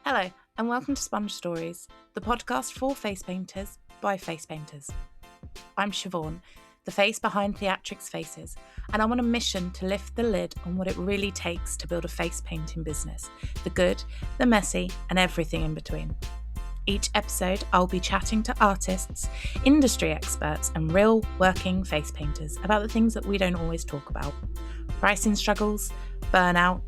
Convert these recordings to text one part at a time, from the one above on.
Hello, and welcome to Sponge Stories, the podcast for face painters by face painters. I'm Siobhan, the face behind Theatrics Faces, and I'm on a mission to lift the lid on what it really takes to build a face painting business, the good, the messy, and everything in between. Each episode, I'll be chatting to artists, industry experts, and real working face painters about the things that we don't always talk about. Pricing struggles, burnout,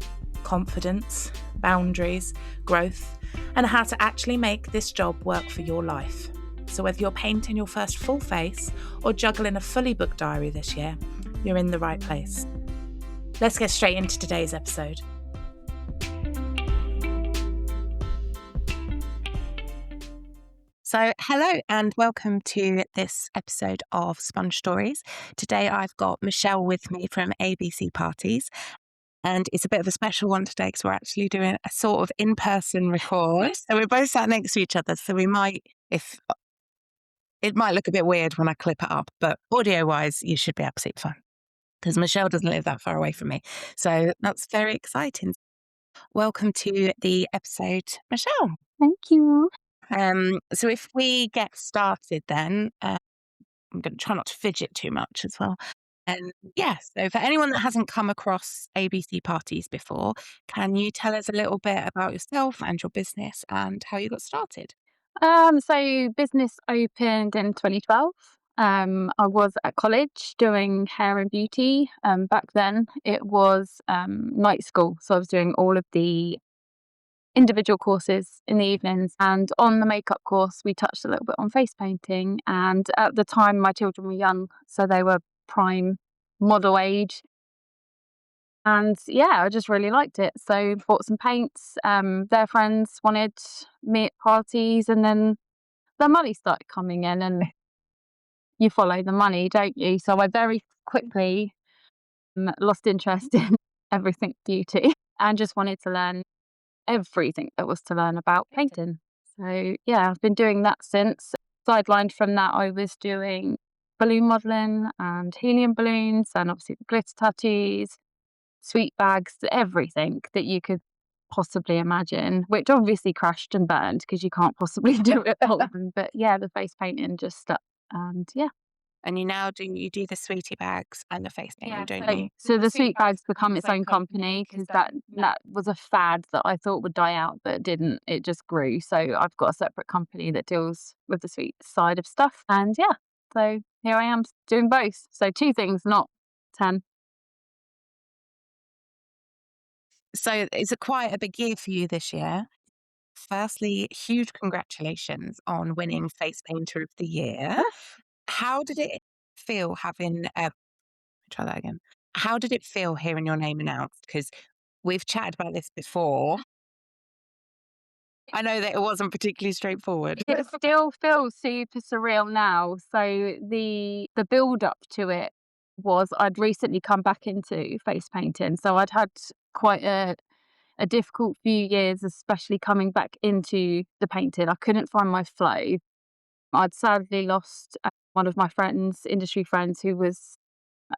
confidence, boundaries, growth, and how to actually make this job work for your life. So whether you're painting your first full face or juggling a fully booked diary this year, you're in the right place. Let's get straight into today's episode. So, hello and welcome to this episode of Sponge Stories. Today I've got Michelle with me from ABC Parties. And it's a bit of a special one today because we're actually doing a sort of in-person record. So we're both sat next to each other. So it might look a bit weird when I clip it up, but audio-wise, you should be absolutely fine because Michelle doesn't live that far away from me. So that's very exciting. Welcome to the episode, Michelle. Thank you. So if we get started then, I'm going to try not to fidget too much as well. And so for anyone that hasn't come across ABC Parties before, can you tell us a little bit about yourself and your business and how you got started? So business opened in 2012. I was at college doing hair and beauty. Back then it was night school, so I was doing all of the individual courses in the evenings. And on the makeup course, we touched a little bit on face painting. And at the time, my children were young, so they were prime model age. And I just really liked it. So bought some paints. Their friends wanted me at parties, and then the money started coming in, and you follow the money, don't you? So I very quickly lost interest in everything beauty and just wanted to learn everything that was to learn about painting. So I've been doing that since. Sidelined from that, I was doing balloon modelling and helium balloons, and obviously the glitter tattoos, sweet bags, everything that you could possibly imagine, which obviously crashed and burned because you can't possibly do it all. But the face painting just stuck. And And you do the sweetie bags and the face painting, don't you? so the sweet bags become its own company because that was a fad that I thought would die out, but it didn't. It just grew. So I've got a separate company that deals with the sweet side of stuff. And so here I am doing both. So 2 things, not 10. So it's quite a big year for you this year. Firstly, huge congratulations on winning Face Painter of the Year. How did it feel having try that again? How did it feel hearing your name announced? Because we've chatted about this before. I know that it wasn't particularly straightforward. It still feels super surreal now. So the build up to it was I'd recently come back into face painting. So I'd had quite a difficult few years, especially coming back into the painting. I couldn't find my flow. I'd sadly lost one of my friends, industry friends, who was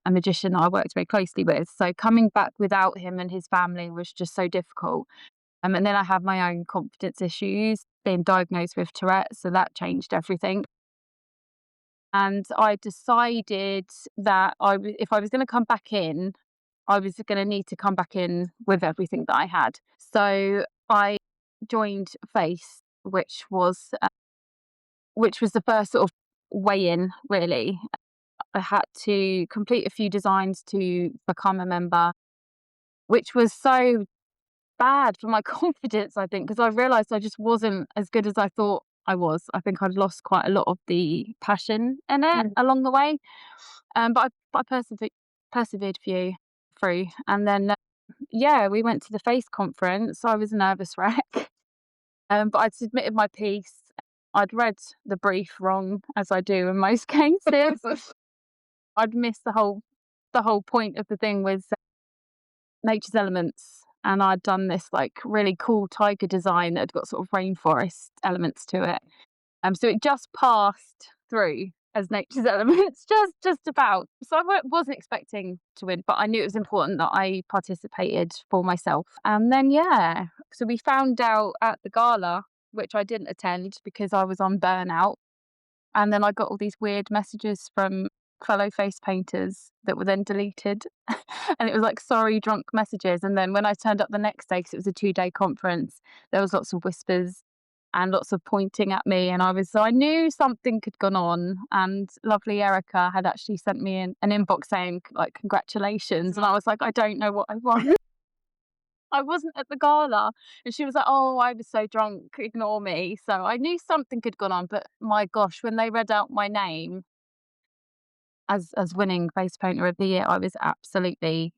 a magician that I worked very closely with. So coming back without him and his family was just so difficult. And then I had my own confidence issues, being diagnosed with Tourette, so that changed everything. And I decided that if I was going to come back in, I was going to need to come back in with everything that I had. So I joined Face, which was the first sort of way in, really. I had to complete a few designs to become a member, which was so bad for my confidence, I think, because I realised I just wasn't as good as I thought I was. I think I'd lost quite a lot of the passion in it along the way. But I persevered through. And then, we went to the Face conference. I was a nervous wreck. But I'd submitted my piece. I'd read the brief wrong, as I do in most cases. I'd missed the whole point of the thing was nature's elements. And I'd done this like really cool tiger design that had got sort of rainforest elements to it. So it just passed through as nature's elements, just about. So I wasn't expecting to win, but I knew it was important that I participated for myself. And then So we found out at the gala, which I didn't attend because I was on burnout, and then I got all these weird messages from fellow face painters that were then deleted. And it was like, sorry, drunk messages. And then when I turned up the next day, because it was a 2-day conference, there was lots of whispers and lots of pointing at me. And so I knew something had gone on. And lovely Erica had actually sent me an inbox saying, like, congratulations. And I was like, I don't know what I want. I wasn't at the gala. And she was like, oh, I was so drunk, ignore me. So I knew something had gone on. But my gosh, when they read out my name as winning Face Painter of the Year, I was absolutely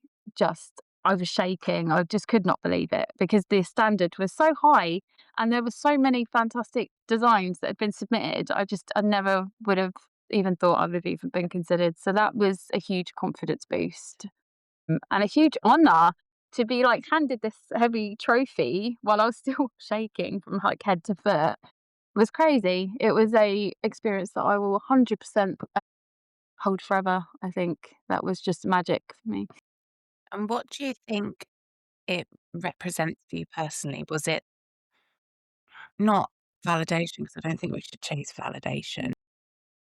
I was shaking. I just could not believe it because the standard was so high and there were so many fantastic designs that had been submitted. I never would have even thought I would have even been considered. So that was a huge confidence boost, and a huge honour to be like handed this heavy trophy while I was still shaking from like head to foot. It was crazy. It was a experience that I will 100% hold forever. I think that was just magic for me. And what do you think it represents for you personally? Was it not validation? Because I don't think we should chase validation.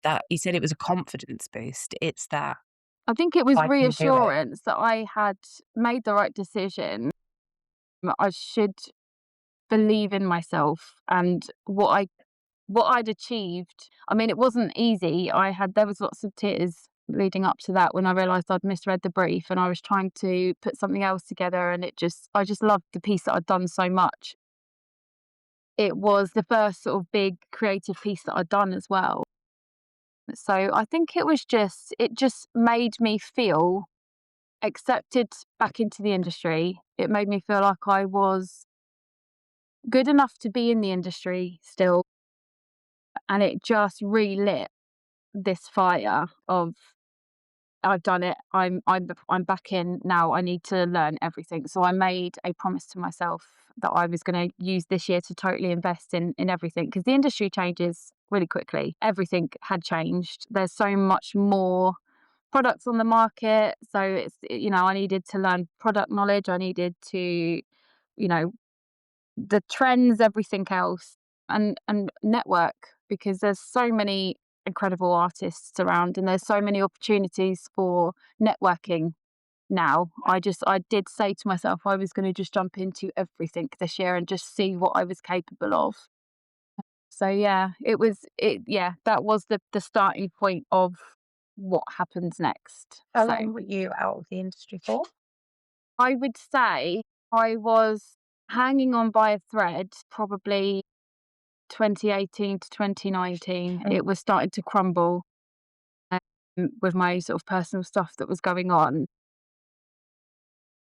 That you said it was a confidence boost. It's that I think it was I can do it. reassurance that I had made the right decision. I should believe in myself and what I'd achieved. I mean, it wasn't easy. There was lots of tears leading up to that when I realised I'd misread the brief and I was trying to put something else together, and I just loved the piece that I'd done so much. It was the first sort of big creative piece that I'd done as well. So I think it just made me feel accepted back into the industry. It made me feel like I was good enough to be in the industry still, and it just relit this fire of I've done it. I'm back in now. I need to learn everything. So I made a promise to myself that I was going to use this year to totally invest in everything, because the industry changes really quickly. Everything had changed. There's so much more products on the market. So I needed to learn product knowledge. I needed to, the trends, everything else, and network, because there's so many incredible artists around and there's so many opportunities for networking now. I did say to myself I was going to just jump into everything this year and just see what I was capable of. So yeah, that was the starting point of what happens next. How So long were you out of the industry for? I would say I was hanging on by a thread probably 2018 to 2019. It was starting to crumble, um, with my sort of personal stuff that was going on.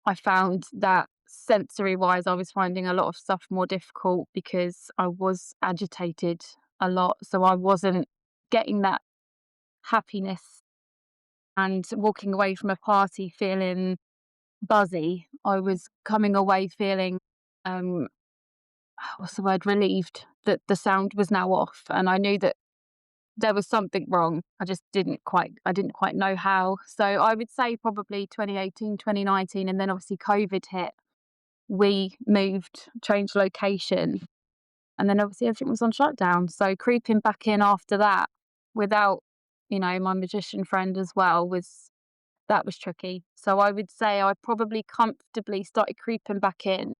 I found that sensory wise, I was finding a lot of stuff more difficult because I was agitated a lot. So I wasn't getting that happiness and walking away from a party feeling buzzy. I was coming away feeling, um, what's the word, relieved that the sound was now off. And I knew that there was something wrong. I didn't quite know how. So I would say probably 2018, 2019, and then obviously COVID hit. We moved, changed location, and then obviously everything was on shutdown. So creeping back in after that without, my magician friend as well was tricky. So I would say I probably comfortably started creeping back in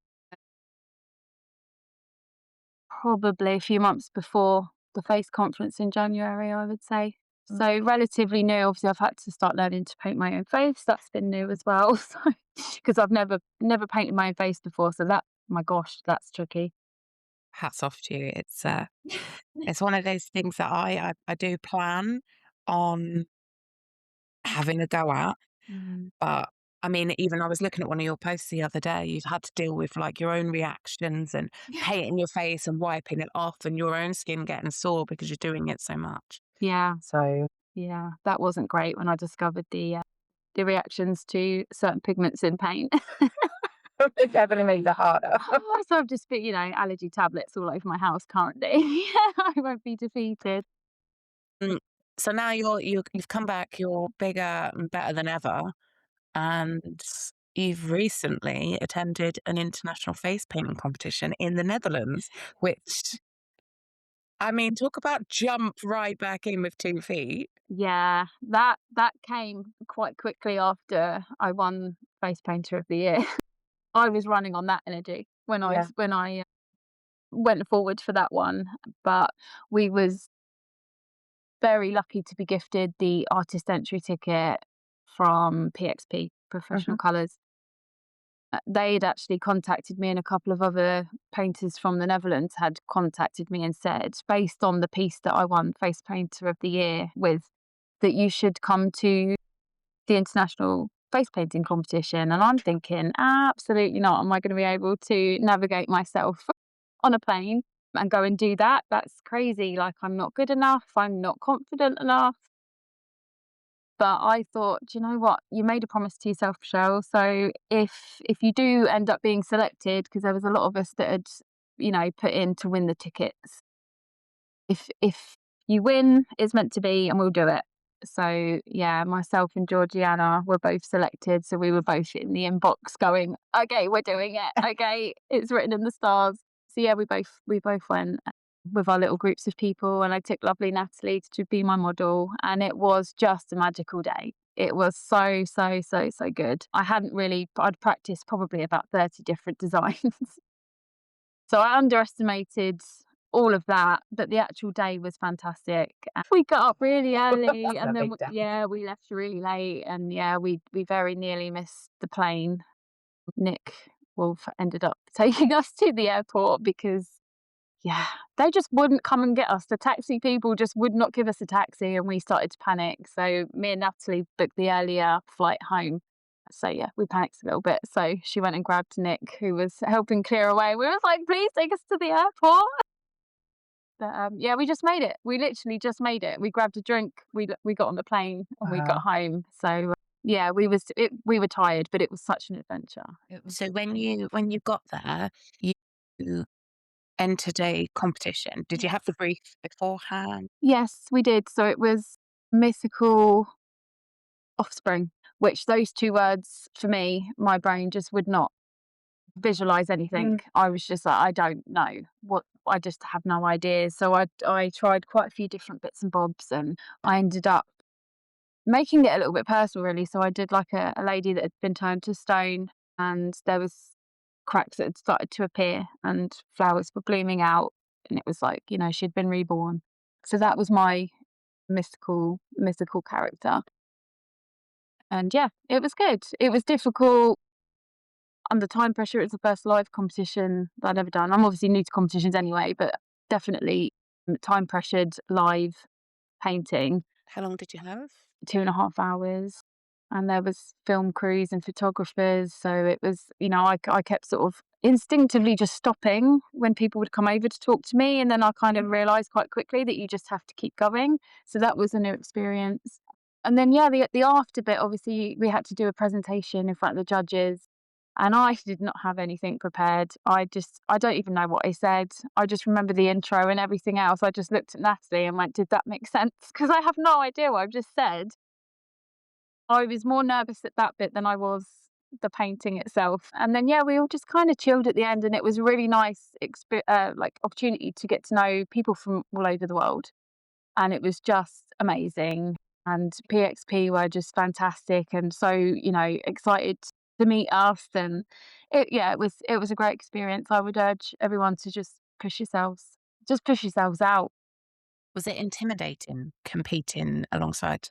probably a few months before the face conference in January, I would say. So relatively new. Obviously, I've had to start learning to paint my own face. That's been new as well. So because I've never painted my own face before. So my gosh, that's tricky. Hats off to you. It's one of those things that I do plan on having a go at, Mm. but I mean, even I was looking at one of your posts the other day. You've had to deal with like your own reactions and painting your face and wiping it off, and your own skin getting sore because you're doing it so much. Yeah, So yeah, that wasn't great when I discovered the reactions to certain pigments in paint. it definitely makes it harder. So I've just put, allergy tablets all over my house currently. Yeah, I won't be defeated. Mm, so now you've come back. You're bigger and better than ever, and you've recently attended an international face painting competition in the Netherlands, which, I mean, talk about jump right back in with 2 feet. Yeah, that came quite quickly after I won Face Painter of the Year. I was running on that energy Yeah. when I went forward for that one, but we was very lucky to be gifted the artist entry ticket from PXP, Professional Mhm. Colours. They'd actually contacted me, and a couple of other painters from the Netherlands had contacted me and said, based on the piece that I won Face Painter of the Year with, that you should come to the international face painting competition. And I'm thinking, absolutely not. Am I going to be able to navigate myself on a plane and go and do that? That's crazy. Like, I'm not good enough. I'm not confident enough. But I thought, do you know what? You made a promise to yourself, Michelle. So if you do end up being selected, because there was a lot of us that had, put in to win the tickets. If you win, it's meant to be, and we'll do it. So yeah, myself and Georgiana were both selected. So we were both in the inbox going, okay, we're doing it. Okay, it's written in the stars. So yeah, we both went with our little groups of people, and I took lovely Natalie to be my model, and it was just a magical day. It was so, so, so, so good. I'd practiced probably about 30 different designs. So I underestimated all of that, but the actual day was fantastic. We got up really early, That's a and then big day. yeah, we left really late, and yeah, we very nearly missed the plane. Nick Wolf ended up taking us to the airport because yeah, they just wouldn't come and get us. The taxi people just would not give us a taxi, and we started to panic. So me and Natalie booked the earlier flight home. So yeah, we panicked a little bit. So she went and grabbed Nick, who was helping clear away. We were like, please take us to the airport. But yeah, we just made it. We literally just made it. We grabbed a drink. We got on the plane and we got Wow. home. So yeah, we were tired, but it was such an adventure. So when you got there, you entered a competition. Did you have the brief beforehand? Yes, we did. So it was mythical offspring, which those two words for me, my brain just would not visualize anything. I was just like, I don't know what, I just have no idea. So I tried quite a few different bits and bobs, and I ended up making it a little bit personal, really. So I did like a lady that had been turned to stone, and there was cracks that had started to appear, and flowers were blooming out, and it was like, she'd been reborn. So that was my mythical character. And yeah, it was good. It was difficult under time pressure. It was the first live competition that I'd ever done. I'm obviously new to competitions anyway, but definitely time pressured live painting. How long did you have? 2.5 hours. And there was film crews and photographers. So it was, I kept sort of instinctively just stopping when people would come over to talk to me. And then I kind of realised quite quickly that you just have to keep going. So that was a new experience. And then, yeah, the after bit, obviously, we had to do a presentation in front of the judges. And I did not have anything prepared. I don't even know what I said. I just remember the intro and everything else. I just looked at Natalie and went, did that make sense? Because I have no idea what I've just said. I was more nervous at that bit than I was the painting itself. And then, yeah, we all just kind of chilled at the end, and it was a really nice opportunity to get to know people from all over the world. And it was just amazing. And PXP were just fantastic and so, excited to meet us. And it was a great experience. I would urge everyone to just push yourselves out. Was it intimidating competing alongside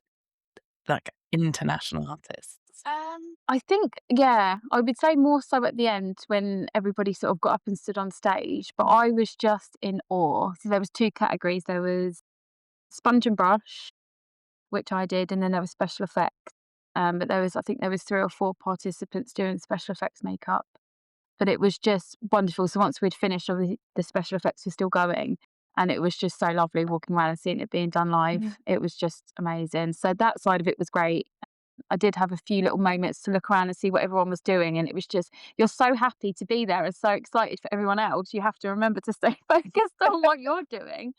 like international artists? I think, yeah, I would say more so at the end when everybody sort of got up and stood on stage, but I was just in awe. So there was two categories. There was sponge and brush, which I did, and then there was special effects. But I think there was 3 or 4 participants doing special effects makeup. But it was just wonderful. So once we'd finished, obviously the special effects were still going, and it was just so lovely walking around and seeing it being done live. It was just amazing. So that side of it was great. I did have a few little moments to look around and see what everyone was doing, and it was just, you're so happy to be there and so excited for everyone else. You have to remember to stay focused on what you're doing.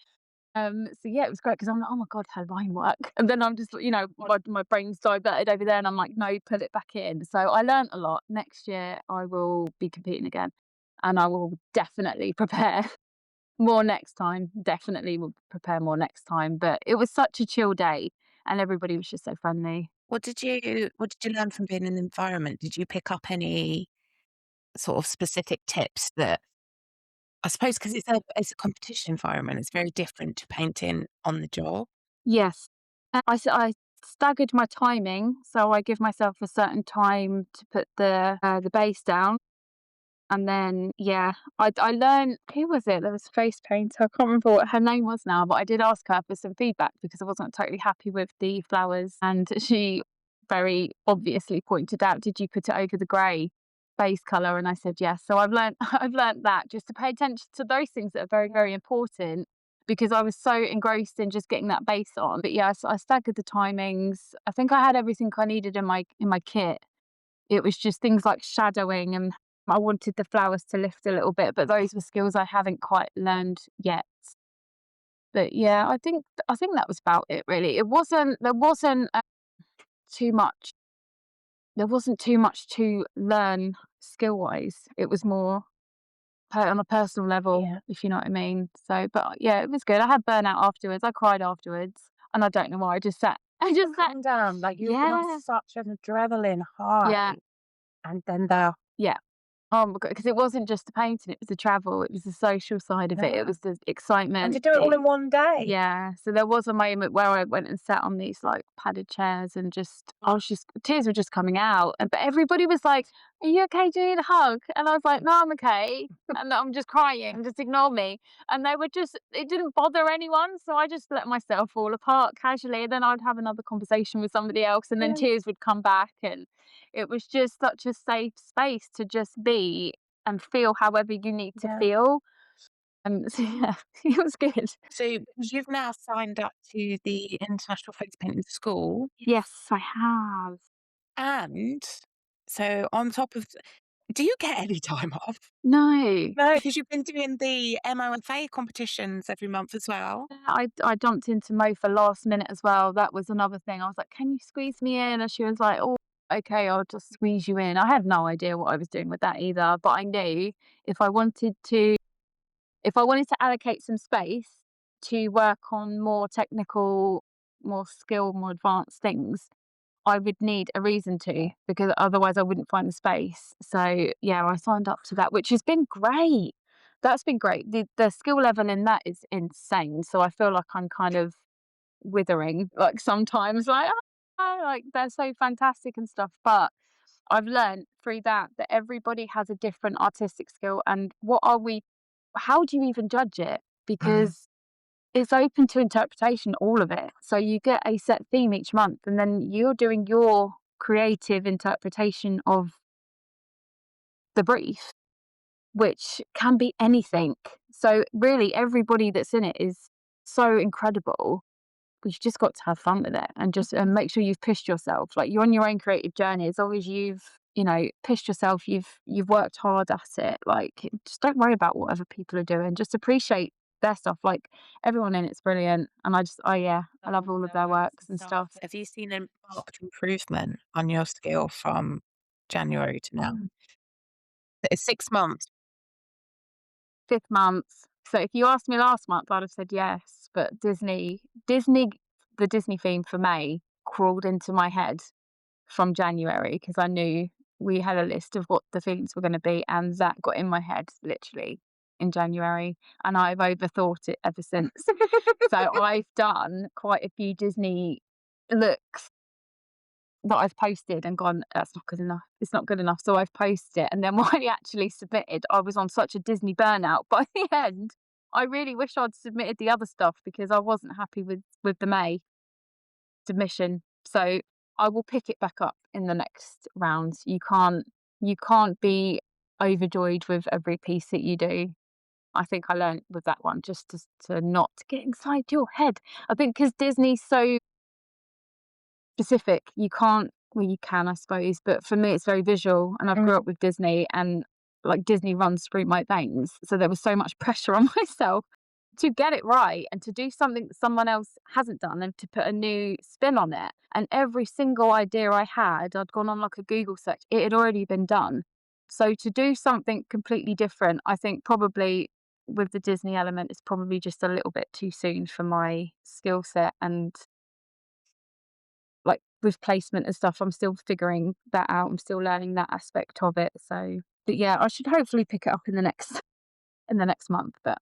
So yeah, it was great because I'm like, "Oh my god, how line work?" And then I'm just, my brain's diverted over there, and I'm like, "No, put it back in." So I learnt a lot. Next year, I will be competing again, and I will definitely prepare more next time. Definitely will prepare more next time. But it was such a chill day, and everybody was just so friendly. What did you learn from being in the environment? Did you pick up any sort of specific tips that I suppose because it's a competition environment, it's very different to painting on the job. Yes. I staggered my timing, so I give myself a certain time to put the base down, and then, yeah, I learned who was it? There was a face painter, I can't remember what her name was now, but I did ask her for some feedback because I wasn't totally happy with the flowers, and she very obviously pointed out, "Did you put it over the grey base colour?" And I said, "Yes." So I've learnt I've learnt that just to pay attention to those things that are very, very important because I was so engrossed in just getting that base on. But yeah, I staggered the timings. I think I had everything I needed in my kit. It was just things like shadowing, and I wanted the flowers to lift a little bit, but those were skills I haven't quite learned yet. But yeah, I think that was about it really. Too much there wasn't too much to learn skill-wise. It was more on a personal level, Yeah. if you know what I mean. So, but yeah, it was good. I had burnout afterwards. I cried afterwards, and I don't know why. I just sat. Calm down, like, you've been on Yeah, such an adrenaline high, yeah, and then the yeah. Oh my god! Because it wasn't just the painting, it was the travel, it was the social side of it, it yeah, was the and to excitement, do it all the in one day. yeah, so there was a moment where I went and sat on these, like, padded chairs and just I was just tears were just coming out, and but everybody was like, "Are you okay? Do you need a hug?" And I was like, "No, I'm okay, and I'm just crying, just ignore me." And they were just it didn't bother anyone, so I just let myself fall apart casually, and then I'd have another conversation with somebody else, and then Yeah, tears would come back, and it was just such a safe space to just be and feel however you need to yeah. feel. So yeah, it was good. So, because you've now signed up to the International Face Painting School, Yes, I have. and so on top of do you get any time off? No. No, because you've been doing the MOFA competitions every month as well. I jumped into Mofa last minute as well. That was another thing. I was like, "Can you squeeze me in?" And she was like, "Oh, okay, I'll just squeeze you in." I had no idea what I was doing with that either, but I knew if I wanted to if I wanted to allocate some space to work on more technical, more skill, more advanced things, I would need a reason to, because otherwise I wouldn't find the space. So yeah, I signed up to that, which has been great. That's been great. The skill level in that is insane. So I feel like I'm kind of withering, like sometimes, like like they're so fantastic and stuff. But I've learned through that everybody has a different artistic skill, and what are we? How do you even judge it? Because it's open to interpretation, all of it. So you get a set theme each month, and then you're doing your creative interpretation of the brief, which can be anything. So really, everybody that's in it is so incredible. But you've just got to have fun with it and just make sure you've pushed yourself. Like you're on your own creative journey. As long as you've pushed yourself, you've worked hard at it. Like just don't worry about what other people are doing. Just appreciate their stuff. Like everyone in it's brilliant, and I love all of their works and stuff. Have you seen a marked improvement on your skill from January to now? Mm. It's 6 months. Fifth month. So if you asked me last month, I'd have said yes. But Disney, the Disney theme for May crawled into my head from January because I knew we had a list of what the themes were going to be, and that got in my head literally in January, and I've overthought it ever since. So I've done quite a few Disney looks that I've posted and gone, "That's not good enough. It's not good enough." So I've posted it, and then when I actually submitted, I was on such a Disney burnout. By the end, I really wish I'd submitted the other stuff because I wasn't happy with the May submission. So I will pick it back up in the next round. You can't be overjoyed with every piece that you do. I think I learned with that one just to not get inside your head. I think because Disney's so specific, you can't. Well, you can, I suppose, but for me, it's very visual, and I've grew up with Disney, and like Disney runs through my veins. So there was so much pressure on myself to get it right and to do something that someone else hasn't done and to put a new spin on it. And every single idea I had, I'd gone on like a Google search, it had already been done. So to do something completely different, I think probably with the Disney element, it's probably just a little bit too soon for my skill set. And like with placement and stuff, I'm still figuring that out. I'm still learning that aspect of it. So, but yeah, I should hopefully pick it up in the next month. But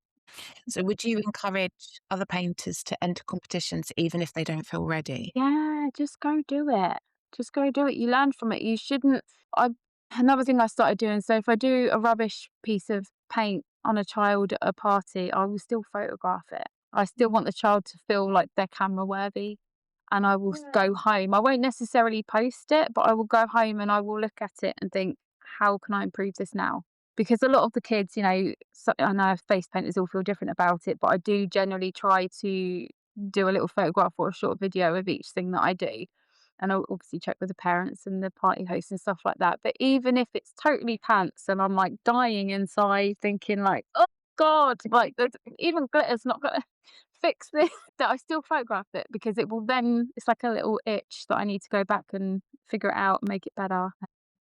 So would you encourage other painters to enter competitions even if they don't feel ready? yeah, just go do it. Just go do it. You learn from it. You shouldn't. I Another thing I started doing. So if I do a rubbish piece of paint on a child at a party, I will still photograph it. I still want the child to feel like they're camera worthy, and I will go home. I won't necessarily post it, but I will go home and I will look at it and think, how can I improve this now? Because a lot of the kids, I know face painters all feel different about it, but I do generally try to do a little photograph or a short video of each thing that I do. And I'll obviously check with the parents and the party hosts and stuff like that. But even if it's totally pants and I'm like dying inside thinking like, oh God, like even glitter's not gonna fix this, that I still photographed it because it will then it's like a little itch that I need to go back and figure it out and make it better.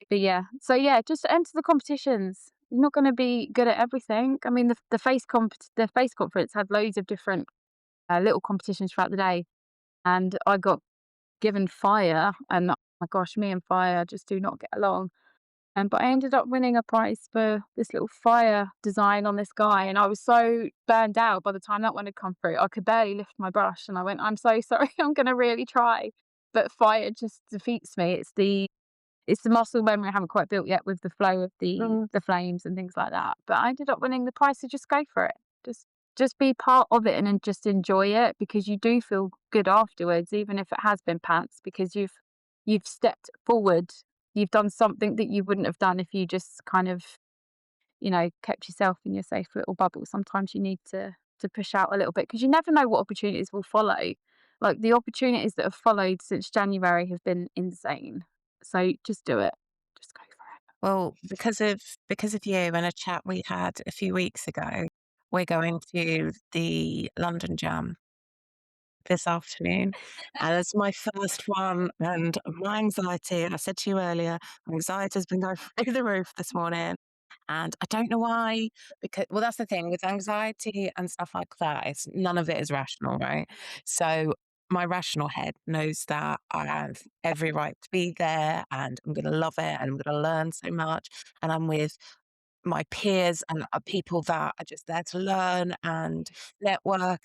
But yeah, so yeah, just enter the competitions. You're not going to be good at everything. I mean, the face conference had loads of different little competitions throughout the day, and I got given fire, and oh my gosh, me and fire just do not get along. But I ended up winning a prize for this little fire design on this guy, and I was so burned out by the time that one had come through. I could barely lift my brush, and I went, "I'm so sorry. I'm going to really try." But fire just defeats me. It's the muscle memory I haven't quite built yet with the flow of the flames and things like that. But I ended up winning the prize, so just go for it. Just be part of it and then just enjoy it because you do feel good afterwards, even if it has been pants, because you've stepped forward. You've done something that you wouldn't have done if you just kind of, kept yourself in your safe little bubble. Sometimes you need to push out a little bit because you never know what opportunities will follow. Like the opportunities that have followed since January have been insane. So just do it. Just go for it. Well, because of you and a chat we had a few weeks ago, we're going to the London Jam this afternoon, and it's my first one. And my anxiety, and I said to you earlier, my anxiety has been going through the roof this morning. And I don't know why, because, well, that's the thing with anxiety and stuff like that, it's none of it is rational, right? So my rational head knows that I have every right to be there and I'm going to love it and I'm going to learn so much. And I'm with my peers and people that are just there to learn and network.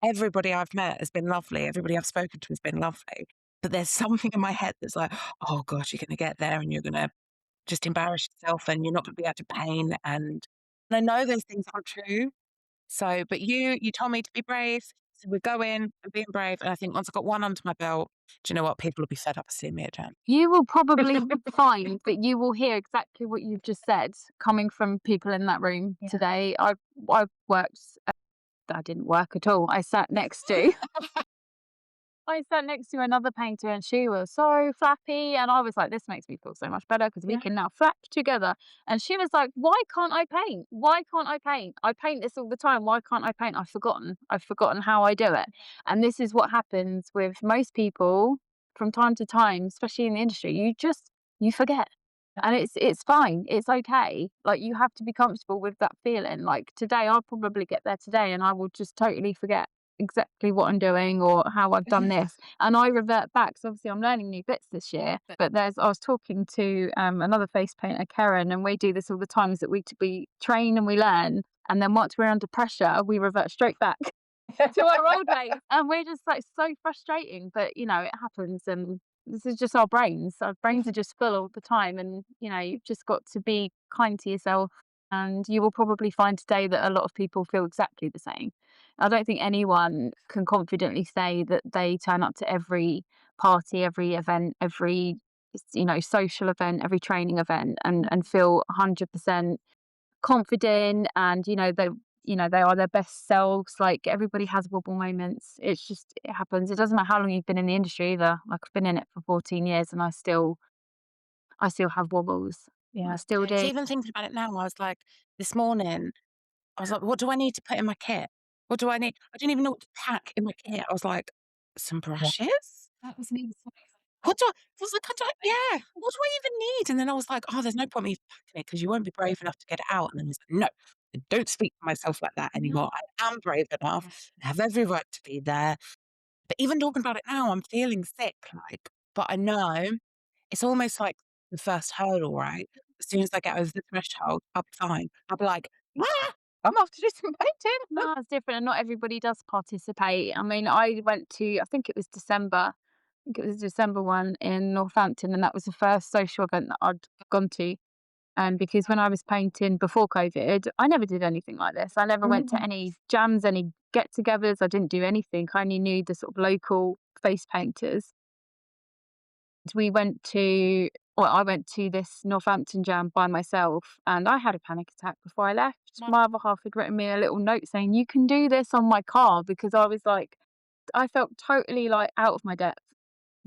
Everybody I've met has been lovely. Everybody I've spoken to has been lovely. But there's something in my head that's like, oh gosh, you're going to get there and you're going to just embarrass yourself and you're not gonna be able to paint, and I know those things aren't true. So, but you told me to be brave, so we go in and being brave, and I think once I got one under my belt, do you know what? People will be fed up of seeing me at jam. You will probably find that you will hear exactly what you've just said coming from people in that room today. I worked. I didn't work at all. I sat next to another painter and she was so flappy. And I was like, this makes me feel so much better because we can now flap together. And she was like, why can't I paint? Why can't I paint? I paint this all the time. Why can't I paint? I've forgotten. I've forgotten how I do it. And this is what happens with most people from time to time, especially in the industry. You forget. And it's fine. It's okay. Like you have to be comfortable with that feeling. Like today, I'll probably get there today and I will just totally forget exactly what I'm doing or how I've done this. And I revert back. So obviously I'm learning new bits this year. But I was talking to another face painter, Karen, and we do this all the time is that we train and we learn. And then once we're under pressure, we revert straight back to our old ways. And we're just like so frustrating. But it happens and this is just our brains. Our brains are just full all the time. And you've just got to be kind to yourself. And you will probably find today that a lot of people feel exactly the same. I don't think anyone can confidently say that they turn up to every party, every event, every social event, every training event, and feel 100% confident, and they are their best selves. Like everybody has wobble moments. It happens. It doesn't matter how long you've been in the industry either. Like I've been in it for 14 years, and I still have wobbles. I Yeah. still So do. even thinking about it now, I was like, this morning I was like, "What do I need to put in my kit? What do I need?" I didn't even know what to pack in my kit. I was like, "Some brushes? That was me. What do I?" I was like, "I don't yeah, what do I even need?" And then I was like, "Oh, there's no point me packing it because you won't be brave enough to get it out." And then I was like, "No, I don't speak to myself like that No. anymore. I am brave enough. I have every right to be there." But even talking about it now, I'm feeling sick, like, but I know it's almost like the first hurdle, right? As soon as I get over the threshold, I'll be fine. I'll be like, "Ah, I'm off to do some painting." No, it's different, and not everybody does participate. I mean, I went to, I think it was December. I think it was a December one in Northampton, and that was the first social event that I'd gone to. And because when I was painting before COVID, I never did anything like this. I never went to Mm. any jams, any get-togethers. I didn't do anything. I only knew the sort of local face painters. We went to, well, I went to this Northampton jam by myself, and I had a panic attack before I left. No. My other half had written me a little note saying, "You can do this on my car," because I was like, I felt totally like out of my depth.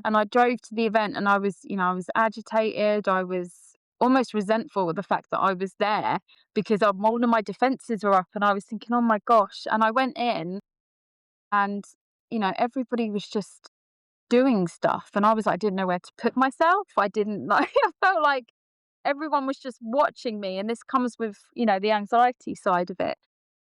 And I drove to the event and I was, I was agitated. I was almost resentful of the fact that I was there because all of my defenses were up and I was thinking, oh my gosh. And I went in and, everybody was just doing stuff. And I was like, I didn't know where to put myself. I didn't like, I felt like everyone was just watching me. And this comes with, the anxiety side of it.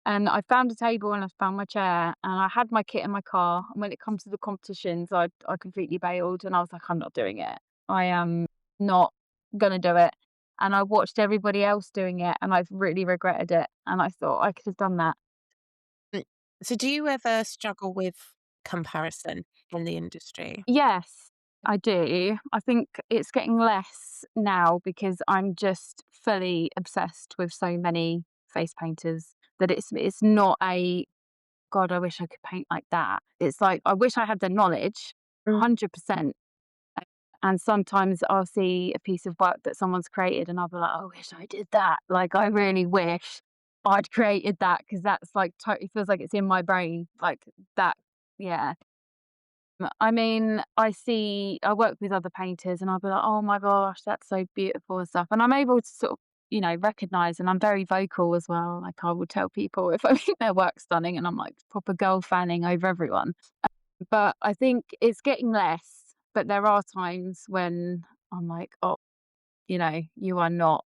And I found a table and I found my chair and I had my kit in my car. And when it comes to the competitions, I completely bailed and I was like, I'm not doing it. I am not gonna do it. And I watched everybody else doing it and I've really regretted it. And I thought I could have done that. Mm. So do you ever struggle with comparison in the industry? Yes, I do. I think it's getting less now because I'm just fully obsessed with so many face painters that it's not a God, I wish I could paint like that. It's like, I wish I had the knowledge, Mm. 100%. And sometimes I'll see a piece of work that someone's created and I'll be like, I wish I did that. Like, I really wish I'd created that because that's like totally feels like it's in my brain. Like that, yeah. I mean, I work with other painters and I'll be like, oh my gosh, that's so beautiful and stuff. And I'm able to sort of, recognize, and I'm very vocal as well. Like, I will tell people if I think their work's stunning and I'm like proper girl fanning over everyone. But I think it's getting less. But there are times when I'm like, oh, you are not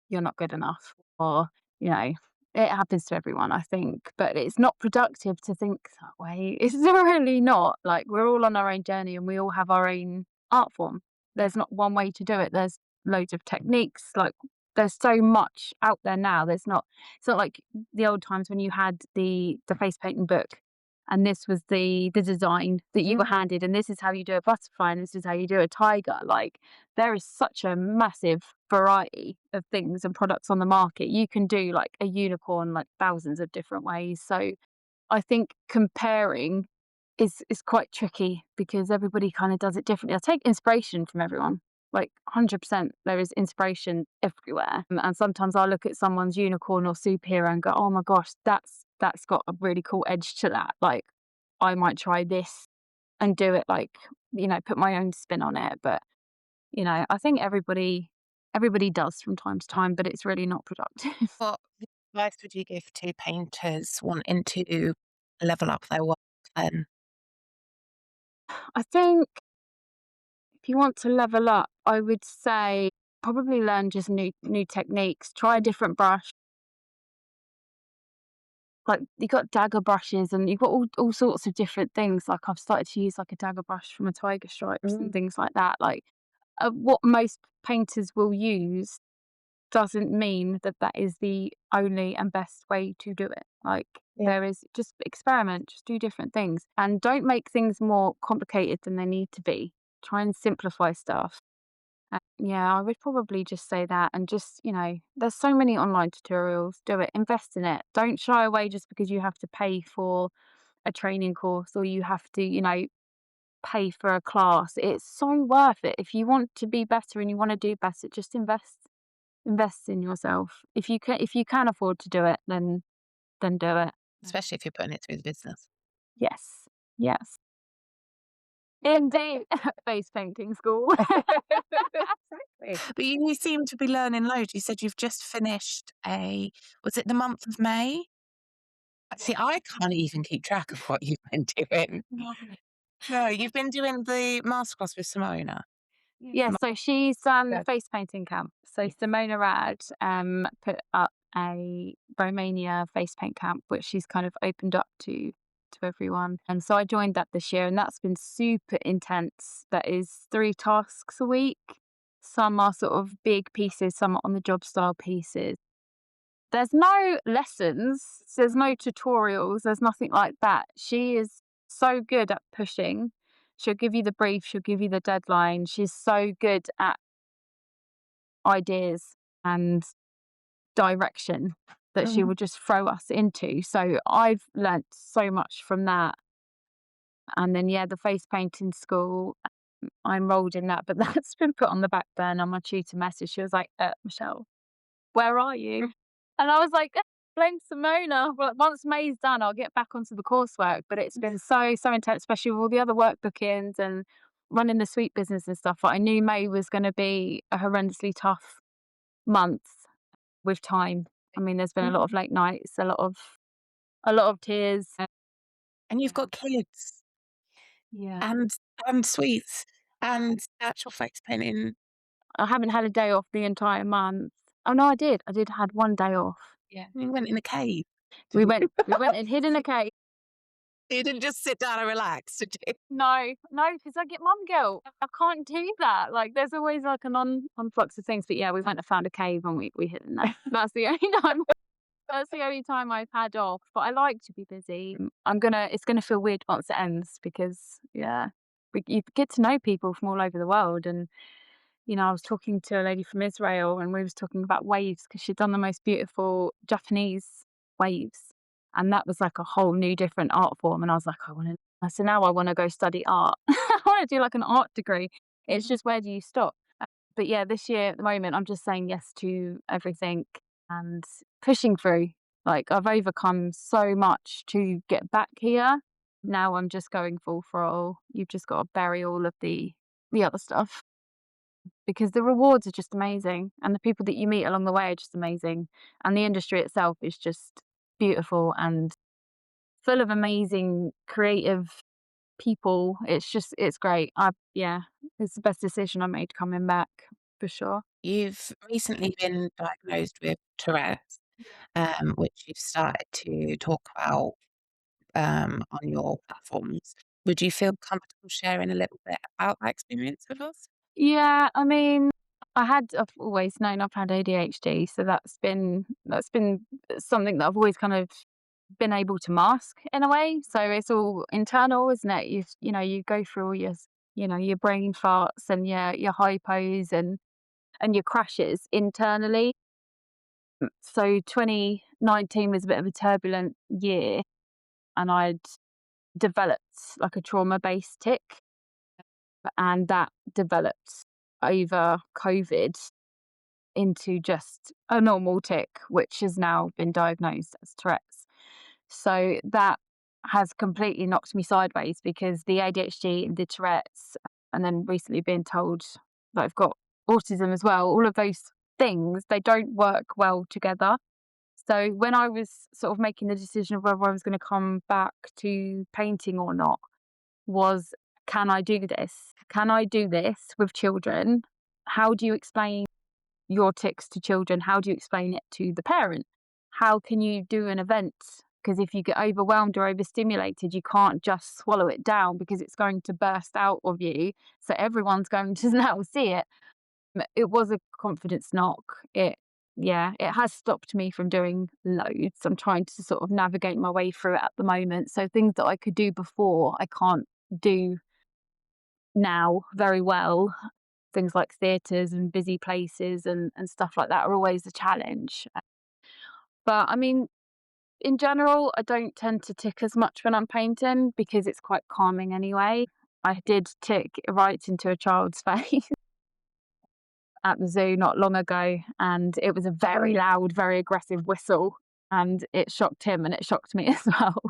you're not good enough or you know it happens to everyone, I think, but it's not productive to think that way. It's really not. Like, we're all on our own journey and we all have our own art form. There's not one way to do it. There's loads of techniques. Like, there's so much out there now. It's not like the old times when you had the face painting book and this was the design that you were handed and this is how you do a butterfly and this is how you do a tiger. Like, there is such a massive variety of things and products on the market. You can do like a unicorn like thousands of different ways. So I think comparing is quite tricky because everybody kind of does it differently. I take inspiration from everyone. Like, 100% there is inspiration everywhere. And sometimes I look at someone's unicorn or superhero and go, "Oh my gosh, that's got a really cool edge to that. Like, I might try this and do it like, put my own spin on it." But I think everybody does from time to time, but it's really not productive. What advice would you give to painters wanting to level up their work then? I think if you want to level up, I would say probably learn just new techniques, try a different brush. Like, you got dagger brushes and you've got all sorts of different things. Like, I've started to use like a dagger brush from a tiger stripes and Mm. things like that. Like, what most painters will use doesn't mean that that is the only and best way to do it. Like, Yeah. there is, just experiment, just do different things and don't make things more complicated than they need to be. Try and simplify stuff. Yeah, I would probably just say that and just, there's so many online tutorials. Do it, invest in it. Don't shy away just because you have to pay for a training course or you have to, pay for a class. It's so worth it. If you want to be better and you want to do better, just invest in yourself. If you can afford to do it, then do it. Especially if you're putting it through the business. Yes. Yes. Indeed. Face painting school. Exactly. But you seem to be learning loads. You said you've just finished was it the month of May? See, I can't even keep track of what you've been doing. No, you've been doing the masterclass with Simona. Yeah, Ma- so she's done the Good. face painting camp. So Yes. Simona Rad put up a Romania face paint camp, which she's kind of opened up to everyone. And so I joined that this year, and that's been super intense. That is 3 tasks a week. Some are sort of big pieces, some are on the job style pieces. There's no lessons, there's no tutorials, there's nothing like that. She is so good at pushing. She'll give you the brief, she'll give you the deadline. She's so good at ideas and direction that she Mhm. will just throw us into. So I've learnt so much from that. And then, yeah, the face painting school, I enrolled in that, but that's been put on the back burner. My tutor message, she was like, Michelle, where are you? And I was like, blame Simona. Well, once May's done, I'll get back onto the coursework. But it's been so intense, especially with all the other work bookings and running the sweet business and stuff. But I knew May was going to be a horrendously tough month with time. I mean, there's been a lot of late nights, a lot of tears. And you've got kids Yeah. and sweets and actual face painting. I haven't had a day off the entire month. Oh no, I did. I did had one day off. Yeah. You went in a cave, We didn't went we went and hid in a cave. you? You didn't just sit down and relax, did you? No, no, because I get mum guilt. I can't do that. Like, there's always like an influx of things. But yeah, we went and found a cave and we hid in there. That's the only time. That's the only time I've had off. But I like to be busy. It's gonna feel weird once it ends because yeah, you get to know people from all over the world. And I was talking to a lady from Israel, and we was talking about waves because she'd done the most beautiful Japanese waves, and that was like a whole new different art form. And I was like, so now I want to go study art. I want to do like an art degree. It's just, where do you stop? But yeah, this year at the moment, I'm just saying yes to everything and pushing through. Like, I've overcome so much to get back here. Now I'm just going full throttle. You've just got to bury all of the other stuff, because the rewards are just amazing and the people that you meet along the way are just amazing, and the industry itself is just beautiful and full of amazing creative people. It's great. Yeah, it's the best decision I made coming back, for sure. You've recently been diagnosed with Tourette, which you've started to talk about on your platforms. Would you feel comfortable sharing a little bit about that experience with us? Yeah, I mean, I've always known I've had ADHD, so that's been something that I've always kind of been able to mask in a way. So it's all internal, isn't it? You go through all your brain farts and your hypos and your crashes internally. So 2019 was a bit of a turbulent year, and I'd developed like a trauma-based tic, and that developed over COVID into just a normal tic, which has now been diagnosed as Tourette's. So that has completely knocked me sideways, because the ADHD and the Tourette's, and then recently being told that I've got autism as well, all of those things, they don't work well together. So when I was sort of making the decision of whether I was going to come back to painting or not, was, can I do this? Can I do this with children? How do you explain your tics to children? How do you explain it to the parent? How can you do an event? Because if you get overwhelmed or overstimulated, you can't just swallow it down, because it's going to burst out of you. So everyone's going to now see it. It was a confidence knock. It has stopped me from doing loads. I'm trying to sort of navigate my way through it at the moment. So things that I could do before, I can't do now very well. Things like theatres and busy places and stuff like that are always a challenge. But I mean, in general, I don't tend to tick as much when I'm painting, because it's quite calming anyway. I did tick right into a child's face at the zoo not long ago, and it was a very loud, very aggressive whistle, and it shocked him and it shocked me as well.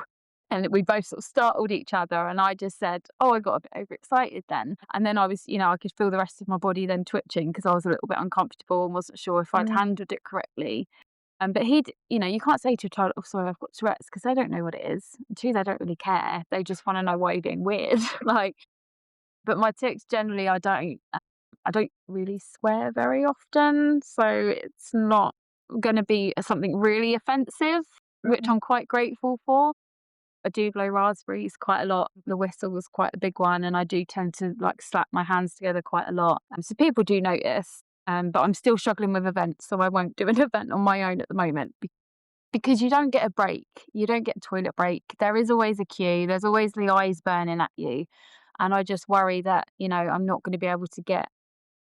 And we both sort of startled each other, and I just said, "Oh, I got a bit overexcited then." And then I was, I could feel the rest of my body then twitching because I was a little bit uncomfortable and wasn't sure if I'd handled it correctly. But you can't say to a child, "Oh, sorry, I've got Tourette's," because they don't know what it is. And two, they don't really care. They just want to know why you're being weird. Like, but my tics generally, I don't really swear very often, so it's not going to be something really offensive, which I'm quite grateful for. I do blow raspberries quite a lot. The whistle was quite a big one, and I do tend to like slap my hands together quite a lot. So people do notice. But I'm still struggling with events, so I won't do an event on my own at the moment because you don't get a break. You don't get a toilet break. There is always a queue. There's always the eyes burning at you. And I just worry that, I'm not going to be able to get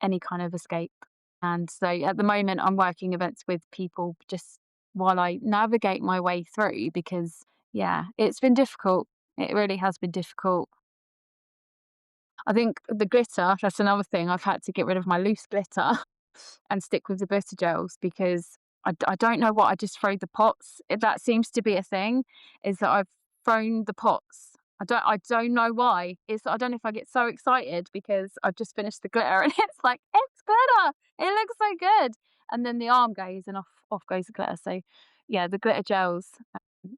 any kind of escape. And so at the moment, I'm working events with people just while I navigate my way through because, yeah, it's been difficult. It really has been difficult. I think the glitter, that's another thing. I've had to get rid of my loose glitter and stick with the glitter gels because I don't know what, I just throw the pots. That seems to be a thing, is that I've thrown the pots. I don't know why. I don't know if I get so excited because I've just finished the glitter and it's like, it's glitter. It looks so good. And then the arm goes and off goes the glitter. So yeah, the glitter gels,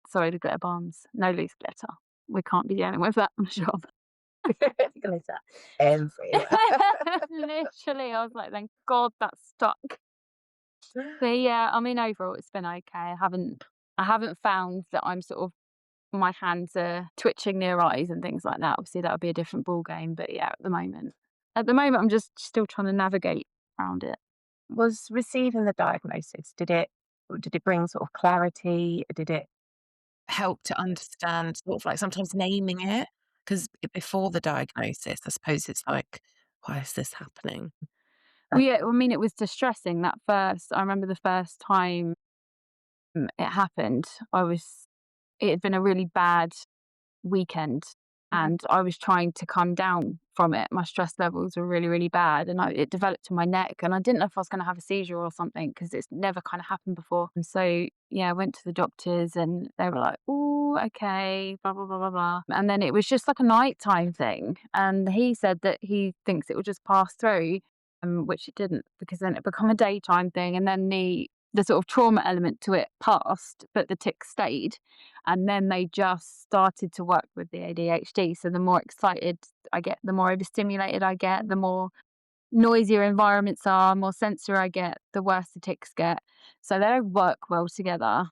sorry, the glitter bombs, no loose glitter. We can't be dealing with that, I'm sure. Glitter everywhere. Literally, I was like, thank God that's stuck. But yeah, I mean, overall, it's been okay. I haven't found that I'm sort of my hands are twitching near eyes and things like that. Obviously, that would be a different ball game. But yeah, at the moment, I'm just still trying to navigate around it. Was receiving the diagnosis, did it bring sort of clarity? Did it help to understand sort of like sometimes naming it? Because before the diagnosis, I suppose it's like, why is this happening? Well, yeah, I mean, it was distressing that first. I remember the first time it happened. It had been a really bad weekend and I was trying to come down from it. My stress levels were really, really bad and it developed in my neck and I didn't know if I was going to have a seizure or something because it's never kind of happened before. And so, yeah, I went to the doctors and they were like, oh, okay, blah, blah, blah, blah, blah. And then it was just like a nighttime thing. And he said that he thinks it will just pass through, which it didn't because then it became a daytime thing. And then the sort of trauma element to it passed, but the tics stayed. And then they just started to work with the ADHD. So the more excited I get, the more overstimulated I get, the more noisier environments are, more sensor I get, the worse the tics get. So they don't work well together.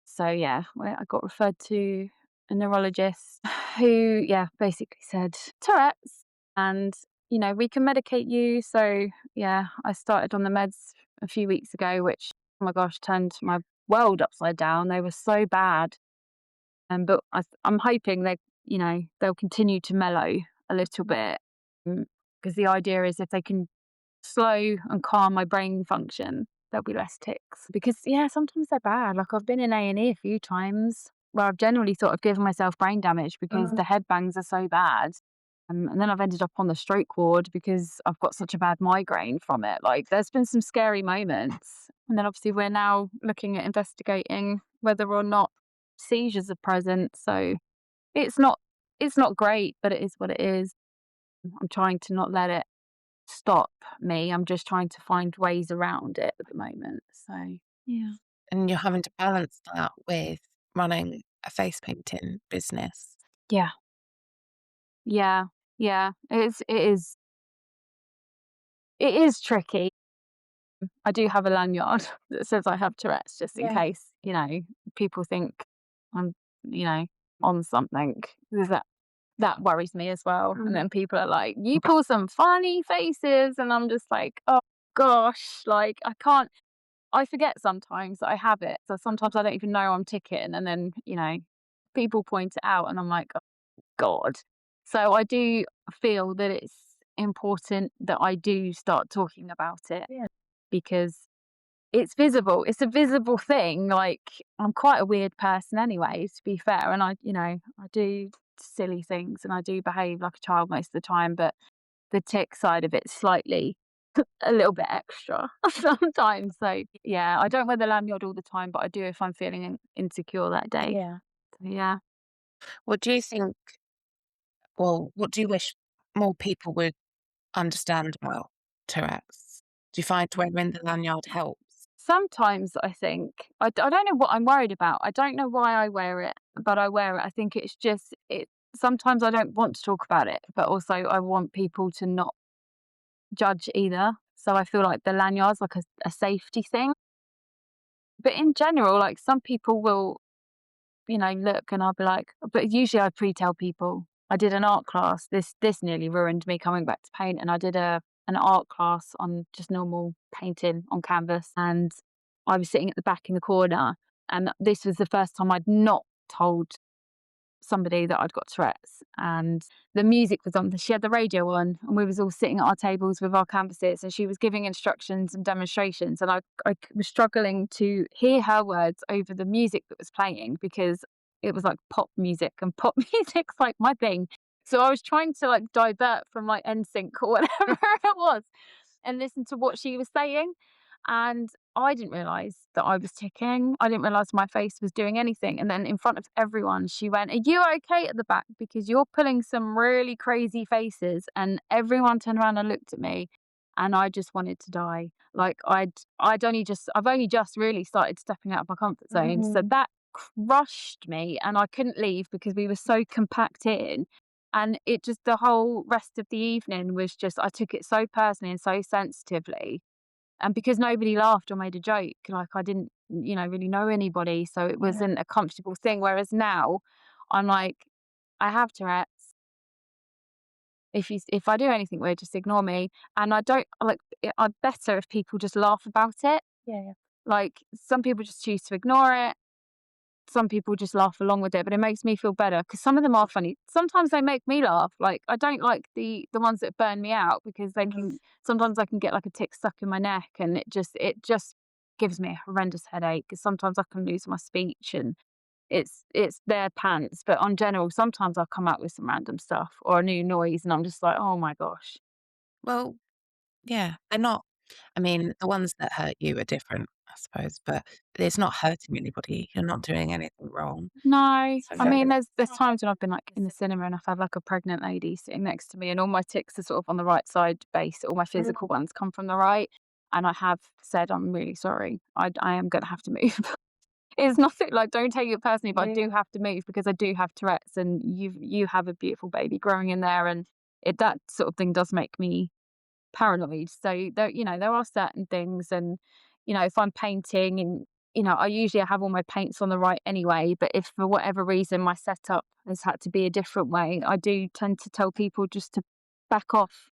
So yeah, I got referred to a neurologist who, yeah, basically said Tourette's and, we can medicate you. So yeah, I started on the meds a few weeks ago, which, oh my gosh, turned my world upside down. They were so bad. But I'm hoping they'll continue to mellow a little bit because the idea is if they can slow and calm my brain function, there'll be less tics. Because yeah, sometimes they're bad. Like I've been in A&E a few times where I've generally thought I've given myself brain damage because the headbangs are so bad. And then I've ended up on the stroke ward because I've got such a bad migraine from it. Like there's been some scary moments. And then obviously we're now looking at investigating whether or not seizures are present. So it's not great, but it is what it is. I'm trying to not let it stop me. I'm just trying to find ways around it at the moment. So yeah. And you're having to balance that with running a face painting business. Yeah. Yeah. Yeah. It is tricky. I do have a lanyard that says I have Tourette's just in case, people think I'm, on something. There's that worries me as well. And then people are like, you pull some funny faces and I'm just like, oh gosh, like I forget sometimes that I have it. So sometimes I don't even know I'm ticking and then, people point it out and I'm like, oh God. So I do feel that it's important that I do start talking about it because it's visible. It's a visible thing. Like I'm quite a weird person anyway, to be fair. And I do silly things and I do behave like a child most of the time, but the tick side of it's slightly a little bit extra sometimes. So yeah, I don't wear the lanyard all the time, but I do if I'm feeling insecure that day. Yeah. So, yeah. What do you think, well, what do you wish more people would understand about Tourette's? Do you find wearing the lanyard helps? Sometimes I think I don't know what I'm worried about. I don't know why I wear it, but I wear it. I think it's just it sometimes I don't want to talk about it, but also I want people to not judge either. So I feel like the lanyard's like a safety thing. But in general, like some people will, look and I'll be like, but usually I pre-tell people. I did an art class. This nearly ruined me coming back to paint, and I did an art class on just normal painting on canvas, and I was sitting at the back in the corner, and this was the first time I'd not told somebody that I'd got Tourette's, and the music was on. She had the radio on, and we was all sitting at our tables with our canvases, and she was giving instructions and demonstrations, and I was struggling to hear her words over the music that was playing because it was like pop music, and pop music's like my thing. So I was trying to like divert from like NSYNC or whatever it was, and listen to what she was saying. And I didn't realise that I was ticking. I didn't realise my face was doing anything. And then in front of everyone, she went, "Are you okay at the back? Because you're pulling some really crazy faces." And everyone turned around and looked at me, and I just wanted to die. Like I've only just really started stepping out of my comfort zone. So that crushed me, and I couldn't leave because we were so compacted in. And it just the whole rest of the evening was just I took it so personally and so sensitively, and because nobody laughed or made a joke, like I didn't, really know anybody, so it wasn't a comfortable thing. Whereas now, I'm like, I have Tourette's. If I do anything weird, just ignore me. And I don't like. I'm better if people just laugh about it. Yeah, yeah. Like some people just choose to ignore it. Some people just laugh along with it, but it makes me feel better because some of them are funny. Sometimes they make me laugh. Like I don't like the ones that burn me out because they can sometimes I can get like a tick stuck in my neck, and it just gives me a horrendous headache because sometimes I can lose my speech, and it's their pants. But on general, sometimes I'll come out with some random stuff or a new noise, and I'm just like, oh my gosh. Well, yeah, they're not, I mean, the ones that hurt you are different, I suppose, but it's not hurting anybody. You're not doing anything wrong. No, So I no. mean, there's times when I've been, like, in the cinema and I've had, like, a pregnant lady sitting next to me, and all my ticks are sort of on the right side base, all my physical ones come from the right, and I have said, "I'm really sorry. I am gonna have to move." It's nothing like, don't take it personally, but I do have to move because I do have Tourette's, and you have a beautiful baby growing in there, and that sort of thing does make me paranoid. So there are certain things, and if I'm painting and I usually have all my paints on the right anyway, but if for whatever reason my setup has had to be a different way, I do tend to tell people just to back off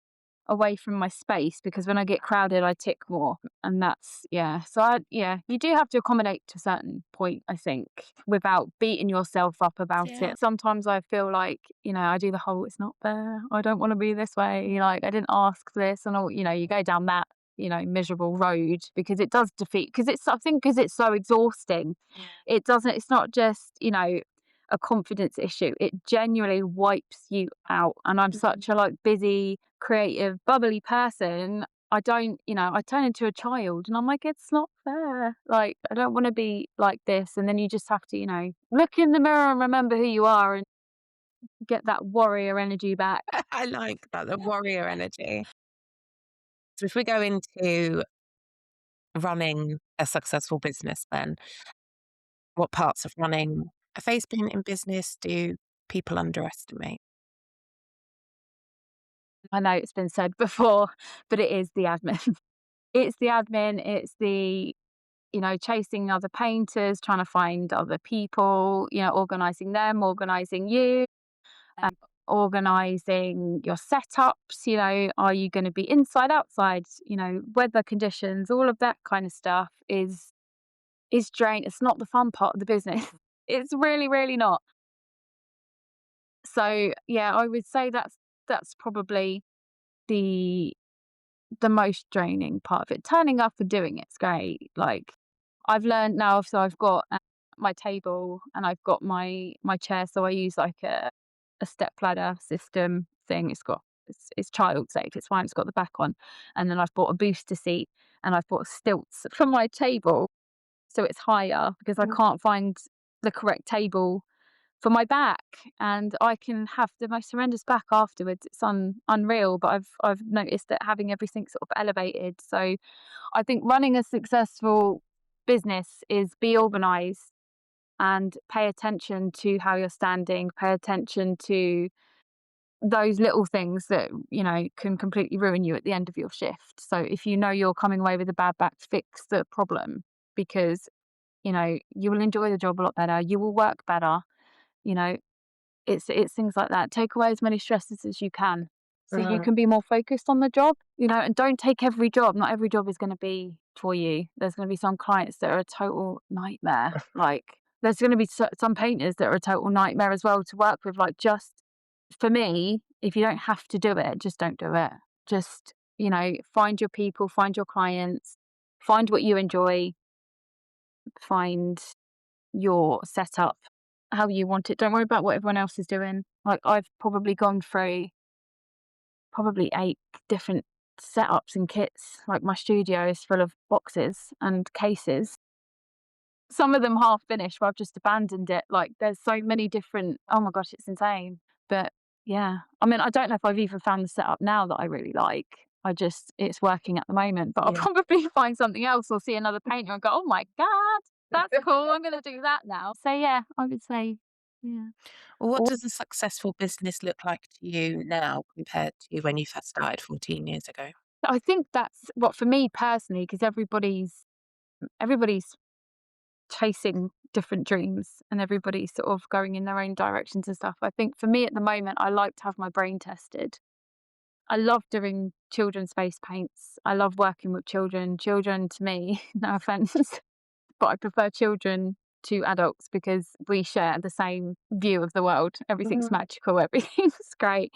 away from my space because when I get crowded I tick more, and that's yeah. So you do have to accommodate to a certain point, I think, without beating yourself up about Yeah. it. Sometimes I feel like, I do the whole "it's not fair, I don't want to be this way, like I didn't ask for this," and all, you go down that miserable road because it does defeat, because it's I think because it's so exhausting. It's not just a confidence issue. It genuinely wipes you out. And I'm such a like busy, creative, bubbly person. I don't, I turn into a child and I'm like, it's not fair. Like, I don't want to be like this. And then you just have to, look in the mirror and remember who you are and get that warrior energy back. I like that, the warrior energy. So if we go into running a successful business then, what parts of running a face painting business do people underestimate? I know it's been said before, but it is the admin. It's the admin, it's the chasing other painters, trying to find other people, organizing them, organizing you, organizing your setups. Are you going to be inside, outside, weather conditions, all of that kind of stuff is drain. It's not the fun part of the business. It's really, really not. So yeah, I would say that's probably the most draining part of it. Turning up and doing it's great. Like I've learned now, so I've got my table and I've got my chair. So I use like a step ladder system thing. It's child safe. It's fine. It's got the back on, and then I've bought a booster seat and I've bought stilts for my table, so it's higher because I can't find the correct table for my back, and I can have the most horrendous back afterwards. It's unreal, but I've noticed that having everything sort of elevated. So I think running a successful business is be organized and pay attention to how you're standing, pay attention to those little things that, can completely ruin you at the end of your shift. So if you know you're coming away with a bad back, fix the problem, because, you will enjoy the job a lot better. You will work better. You know, it's things like that. Take away as many stresses as you can so you Mhm. can be more focused on the job, and don't take every job. Not every job is going to be for you. There's going to be some clients that are a total nightmare. Like, there's going to be some painters that are a total nightmare as well to work with. Like, just for me, if you don't have to do it, just don't do it. Just, find your people, find your clients, find what you enjoy, find your setup how you want it. Don't worry about what everyone else is doing. Like, I've probably gone through probably 8 different setups and kits. Like, my studio is full of boxes and cases. Some of them half finished where I've just abandoned it. Like, there's so many different, oh my gosh, it's insane. But yeah, I mean, I don't know if I've even found the setup now that I really like. It's working at the moment, but I'll Yeah. probably find something else or see another painter and go, oh my God, that's cool. I'm going to do that now. So yeah, I would say, yeah. Well, what does a successful business look like to you now compared to when you first started 14 years ago? I think that's what for me personally, because everybody's chasing different dreams and everybody's sort of going in their own directions and stuff. I think for me at the moment, I like to have my brain tested. I love doing children's face paints. I love working with children. Children to me, no offense, but I prefer children to adults because we share the same view of the world. Everything's Mhm. magical, everything's great.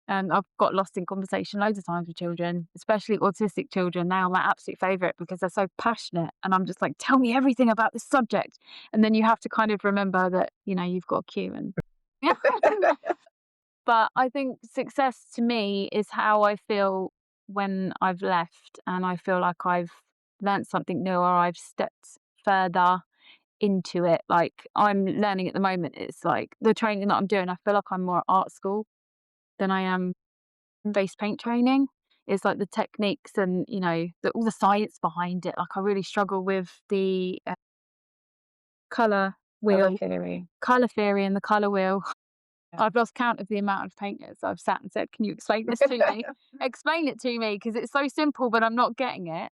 And I've got lost in conversation loads of times with children, especially autistic children. They are my absolute favourite because they're so passionate. And I'm just like, tell me everything about this subject. And then you have to kind of remember that, you've got a cue and but I think success to me is how I feel when I've left and I feel like I've learnt something new or I've stepped further into it. Like, I'm learning at the moment, it's like the training that I'm doing, I feel like I'm more at art school than I am face paint training. It's like the techniques and, all the science behind it. Like, I really struggle with the colour Colour wheel, theory. colour theory and the colour wheel. Yeah. I've lost count of the amount of painters I've sat and said, "Can you explain this to me? Explain it to me because it's so simple, but I'm not getting it."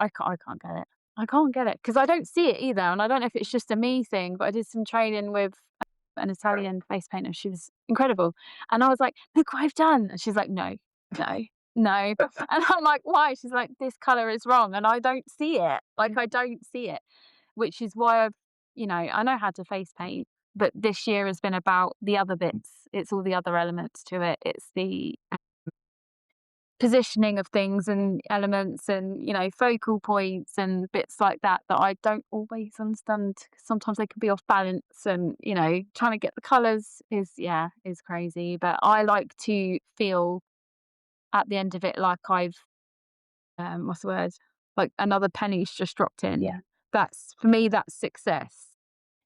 I can't get it. I can't get it because I don't see it either, and I don't know if it's just a me thing, but I did some training with an Italian face painter. She was incredible, and I was like, "Look what I've done," and she's like, "No, no, no," and I'm like, "Why?" She's like, "This colour is wrong," and I don't see it. Like, I don't see it, which is why I know how to face paint, but this year has been about the other bits. It's all the other elements to it. It's the positioning of things and elements and, focal points and bits like that that I don't always understand. Sometimes they can be off balance and, trying to get the colours is crazy. But I like to feel at the end of it like I've what's the word? Like another penny's just dropped in. Yeah. That's for me, that's success.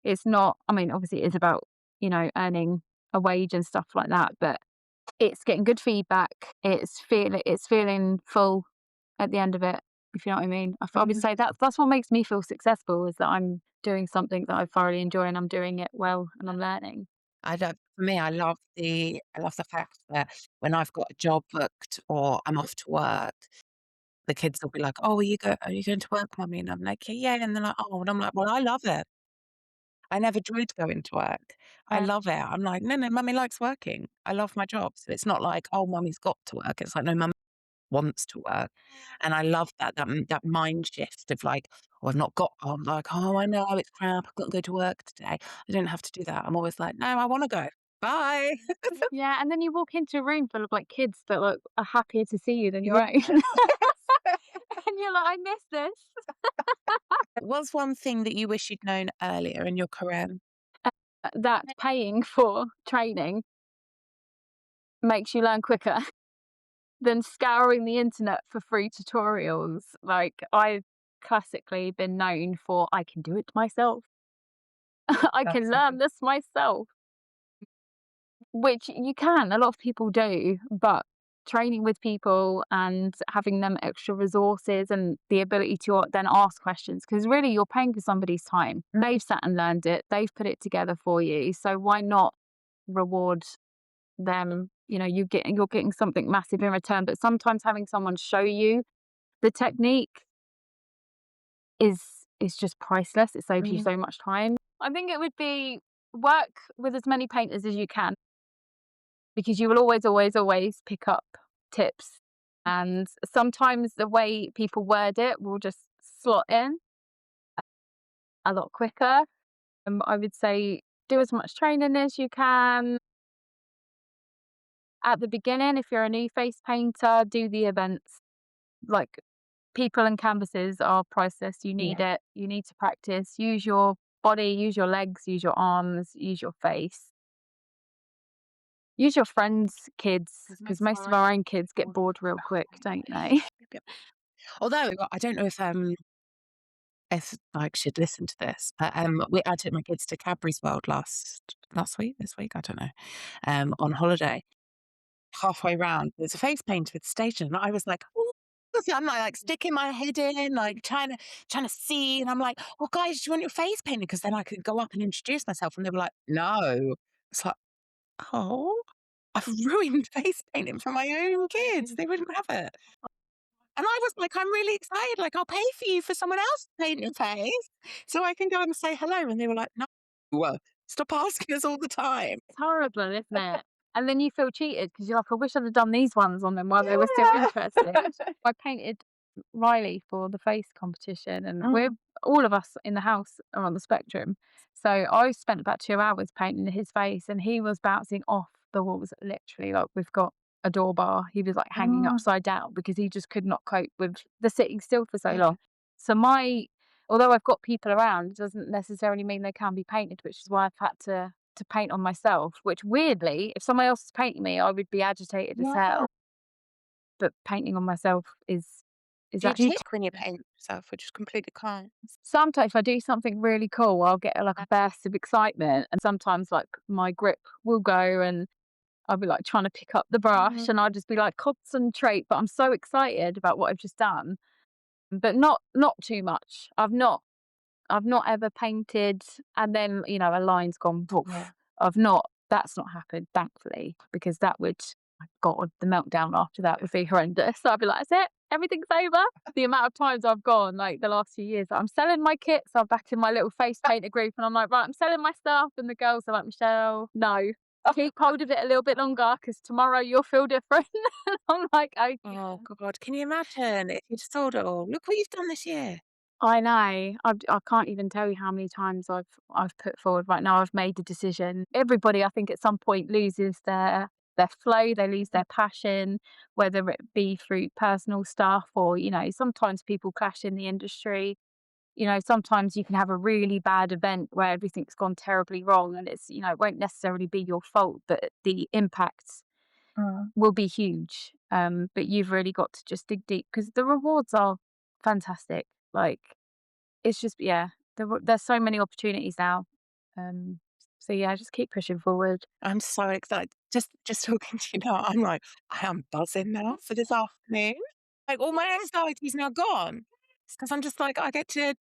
It's not, I mean, obviously it is about, earning a wage and stuff like that, but it's getting good feedback. It's feeling full at the end of it, if you know what I mean. I would Mhm. say that's what makes me feel successful is that I'm doing something that I thoroughly enjoy and I'm doing it well and I'm learning. I don't For me, I love the fact that when I've got a job booked or I'm off to work, the kids will be like, "Oh, are you going to work, mummy?" And I'm like, "Yeah, yeah." And they're like, "Oh," and I'm like, "Well, I love it. I never dread going to work. I Yeah. love it." I'm like, "No, no, mummy likes working. I love my job." So it's not like, "Oh, mummy's got to work." It's like, "No, mum wants to work." And I love that mind shift of like, "Oh, I've not got," I'm like, "Oh, I know, it's crap. I've got to go to work today." I don't have to do that. I'm always like, "No, I wanna go. Bye." Yeah, and then you walk into a room full of like kids that like are happier to see you than your Yeah. own. And you're like, I miss this. What's one thing that you wish you'd known earlier in your career? That paying for training makes you learn quicker than scouring the internet for free tutorials. Like, I've classically been known for I can do it myself. I That's can so learn good. this myself, which you can. A lot of people do, but training with people and having them extra resources and the ability to then ask questions, because really you're paying for somebody's time. They've sat and learned it, they've put it together for you. So why not reward them? You're getting something massive in return. But sometimes having someone show you the technique is just priceless. It saves you so much time. I think it would be work with as many painters as you can, because you will always, always, always pick up tips. And sometimes the way people word it will just slot in a lot quicker. I would say do as much training as you can. At the beginning, if you're a new face painter, do the events. Like, people and canvases are priceless. You need it. You need to practice. Use your body, use your legs, use your arms, use your face. Use your friends' kids, because most of our own kids get bored real quick, don't they? Yep. Although I don't know if like she'd listen to this, but I took my kids to Cadbury's World last week, this week, I don't know, on holiday. Halfway round, there's a face painter at the station, and I was like, "Ooh." I'm like sticking my head in, like trying to see, and I'm like, "Oh, guys, do you want your face painted?" Because then I could go up and introduce myself, and they were like, "No." It's like, "Oh, I've ruined face painting for my own kids. They wouldn't have it." And I was like, "I'm really excited. Like, I'll pay for you for someone else to paint your face so I can go and say hello." And they were like, "No, stop asking us all the time." It's horrible, isn't it? And then you feel cheated because you're like, I wish I'd have done these ones on them while they were still interested. I painted Riley for the face competition, and we're all of us in the house are on the spectrum. So I spent about 2 hours painting his face, and he was bouncing off the walls, literally. Like, we've got a door bar. He was like hanging upside down because he just could not cope with the sitting still for so long. So although I've got people around, it doesn't necessarily mean they can be painted, which is why I've had to paint on myself, which weirdly, if someone else is painting me, I would be agitated as hell. But painting on myself is Do you actually tick when you paint yourself, or just completely calm? sometimes if I do something really cool, I'll get like a burst of excitement, and sometimes like my grip will go and I'll be like trying to pick up the brush and I'll just be like concentrate, but I'm so excited about what I've just done. But not too much. I've not ever painted and then, a line's gone poof. Yeah. That's not happened, thankfully, because that would, my God, the meltdown after that would be horrendous. So I'd be like, that's it, everything's over. The amount of times I've gone, like the last few years, I'm selling my kits. I'm back in my little face painter group and I'm like, right, I'm selling my stuff. And the girls are like, Michelle, no, keep hold of it a little bit longer because tomorrow you'll feel different. I'm like, okay. Oh God, can you imagine if you'd sold it all? Look what you've done this year. I know. I can't even tell you how many times I've put forward right now. I've made the decision. Everybody, I think, at some point loses their flow. They lose their passion, whether it be through personal stuff or sometimes people clash in the industry. Sometimes you can have a really bad event where everything's gone terribly wrong, and it won't necessarily be your fault, but the impacts will be huge. But you've really got to just dig deep because the rewards are fantastic. Like, it's just, yeah, there's so many opportunities now. Um, so yeah, just keep pushing forward. I'm so excited. Just talking to you now, I'm like, I am buzzing now for this afternoon. Like all my anxiety's now gone. Because I'm just like, I get to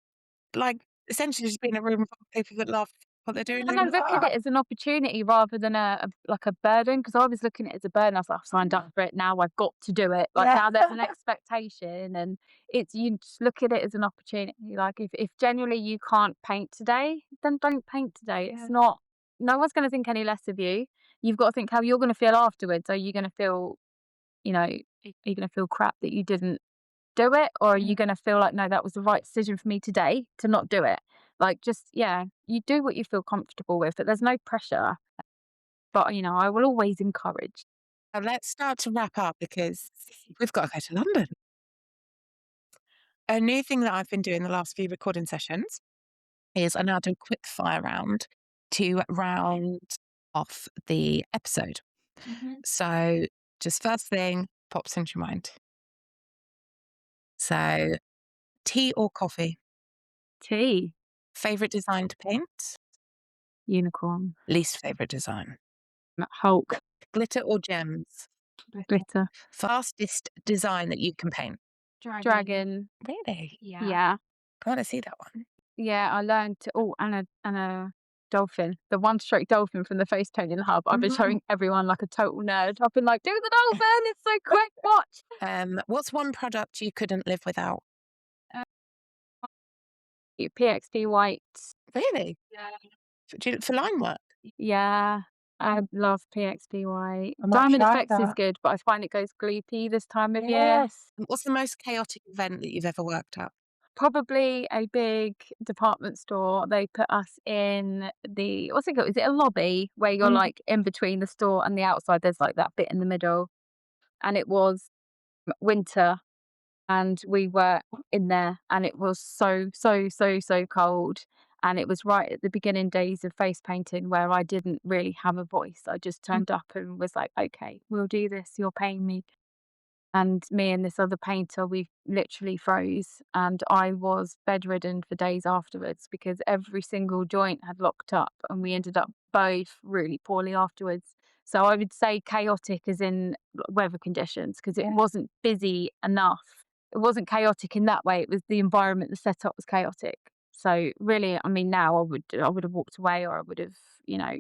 like essentially just be in a room with people that love what they're doing. And I look at it as an opportunity rather than like a burden, because I was looking at it as a burden. I was like, I've signed up for it now. I've got to do it. Like, now there's an expectation, and you just look at it as an opportunity. Like, if genuinely you can't paint today, then don't paint today. It's not. No one's going to think any less of you. You've got to think how you're going to feel afterwards. Are you going to feel, are you going to feel crap that you didn't do it, or are you going to feel like, no, that was the right decision for me today to not do it? Like, just, yeah, you do what you feel comfortable with, but there's no pressure. But I will always encourage. Now let's start to wrap up because we've got to go to London. A new thing that I've been doing the last few recording sessions is I now do a quick fire round to round off the episode. So just first thing pops into your mind. So tea or coffee? Tea. Favorite design to paint? Unicorn. Least favourite design? Hulk. Glitter or gems? Glitter. Fastest design that you can paint? Dragon. Really? Yeah. I want to see that one. Yeah, I learned to, and a dolphin, the one-stroke dolphin from the face painting hub. I've been showing everyone like a total nerd. I've been like, do the dolphin, it's so quick, watch. What's one product you couldn't live without? PXP white. Really? Yeah. For line work? Yeah, I love PXP white. I might Diamond try Effects is that. good, but I find it goes gloopy this time of year. Yes. What's the most chaotic event that you've ever worked at? Probably a big department store. They put us in the, what's it called? Is it a lobby where you're like in between the store and the outside? There's like that bit in the middle. And it was winter and we were in there and it was so cold. And it was right at the beginning days of face painting where I didn't really have a voice. I just turned up and was like, okay, we'll do this. You're paying me. And me and this other painter, we literally froze. And I was bedridden for days afterwards because every single joint had locked up and we ended up both really poorly afterwards. So I would say chaotic as in weather conditions because it wasn't busy enough. It wasn't chaotic in that way. It was the environment, the setup was chaotic. So really, I mean, now I would have walked away or I would have,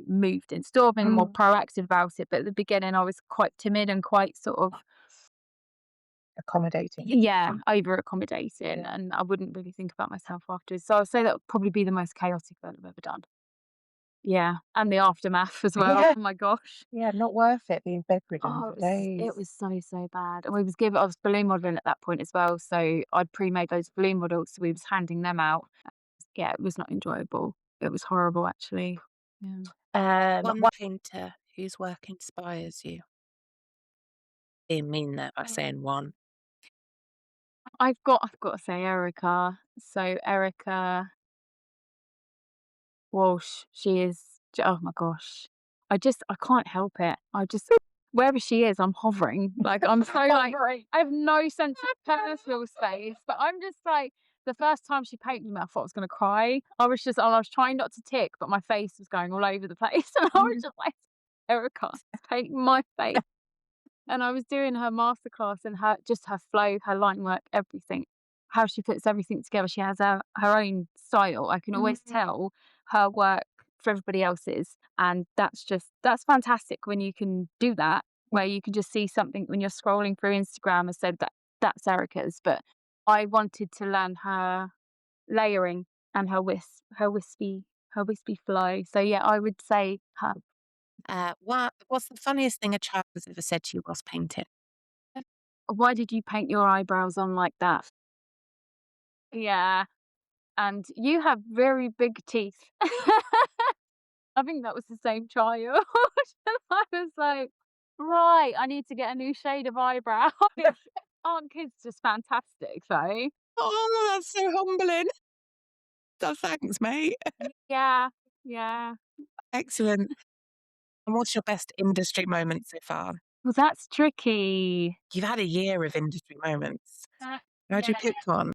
moved in store, been more proactive about it. But at the beginning, I was quite timid and quite sort of Accommodating. yeah, over accommodating, and I wouldn't really think about myself afterwards. So I'd say that would probably be the most chaotic event I've ever done. Yeah, and the aftermath as well. Yeah. Oh my gosh. Yeah, not worth it being bedridden Oh, for days. it was so bad. And I was balloon modelling at that point as well, so I'd pre-made those balloon models, so we was handing them out. Yeah, it was not enjoyable. It was horrible, actually. Yeah. One painter whose work inspires you? Being mean there by saying one. I've got to say Erica. So Erica Walsh, she is, oh my gosh. I can't help it. Wherever she is, I'm hovering. Like, I'm so like, I have no sense of personal space, but I'm just like, the first time she painted me, I thought I was going to cry. I was trying not to tick, but my face was going all over the place. And I was just like, Erica, paint my face. And I was doing her masterclass and her flow, her line work, everything, how she puts everything together. She has her own style. I can always tell her work for everybody else's. And that's fantastic when you can do that, where you can just see something when you're scrolling through Instagram and said that's Erica's. But I wanted to learn her layering and her wispy flow. So yeah, I would say her. What's the funniest thing a child has ever said to you whilst painting? Why did you paint your eyebrows on like that? Yeah. And you have very big teeth. I think that was the same child. And I was like, right, I need to get a new shade of eyebrow. Aren't kids just fantastic, though? Oh, that's so humbling. Oh, thanks, mate. Yeah. Excellent. And what's your best industry moment so far? Well, that's tricky. You've had a year of industry moments. How'd you pick one?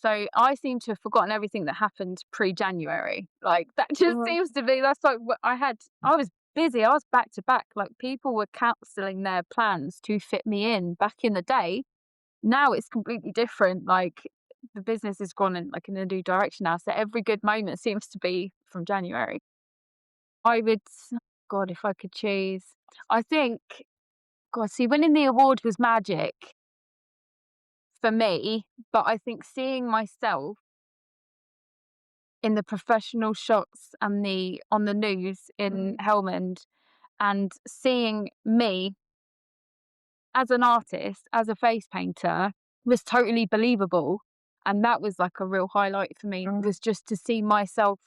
So I seem to have forgotten everything that happened pre-January. Like that just seems to be, that's like what I was busy. I was back to back. Like people were cancelling their plans to fit me in back in the day. Now it's completely different. Like the business has gone in a new direction now. So every good moment seems to be from January. God, if I could choose, I think, winning the award was magic for me, but I think seeing myself in the professional shots and on the news in Helmond and seeing me as an artist, as a face painter, was totally believable. And that was like a real highlight for me, was just to see myself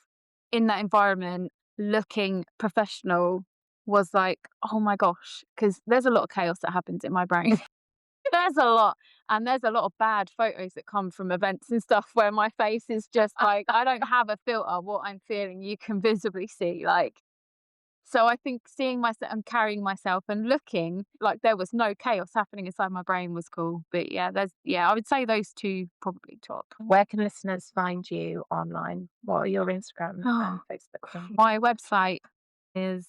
in that environment looking professional was like, oh my gosh, because there's a lot of chaos that happens in my brain. There's a lot. And there's a lot of bad photos that come from events and stuff where my face is just like, I don't have a filter. What I'm feeling, you can visibly see. Like, So I think seeing myself and carrying myself and looking like there was no chaos happening inside my brain was cool. But yeah, I would say those two probably top. Where can listeners find you online? What are your Instagram and Facebook things? My website is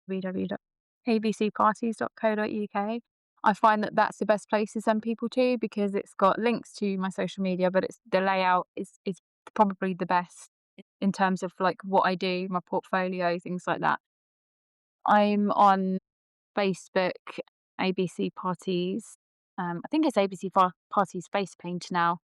www.abcparties.co.uk. I find that that's the best place to send people to because it's got links to my social media, but the layout is probably the best in terms of like what I do, my portfolio, things like that. I'm on Facebook, ABC Parties. I think it's ABC Parties Face Paint now.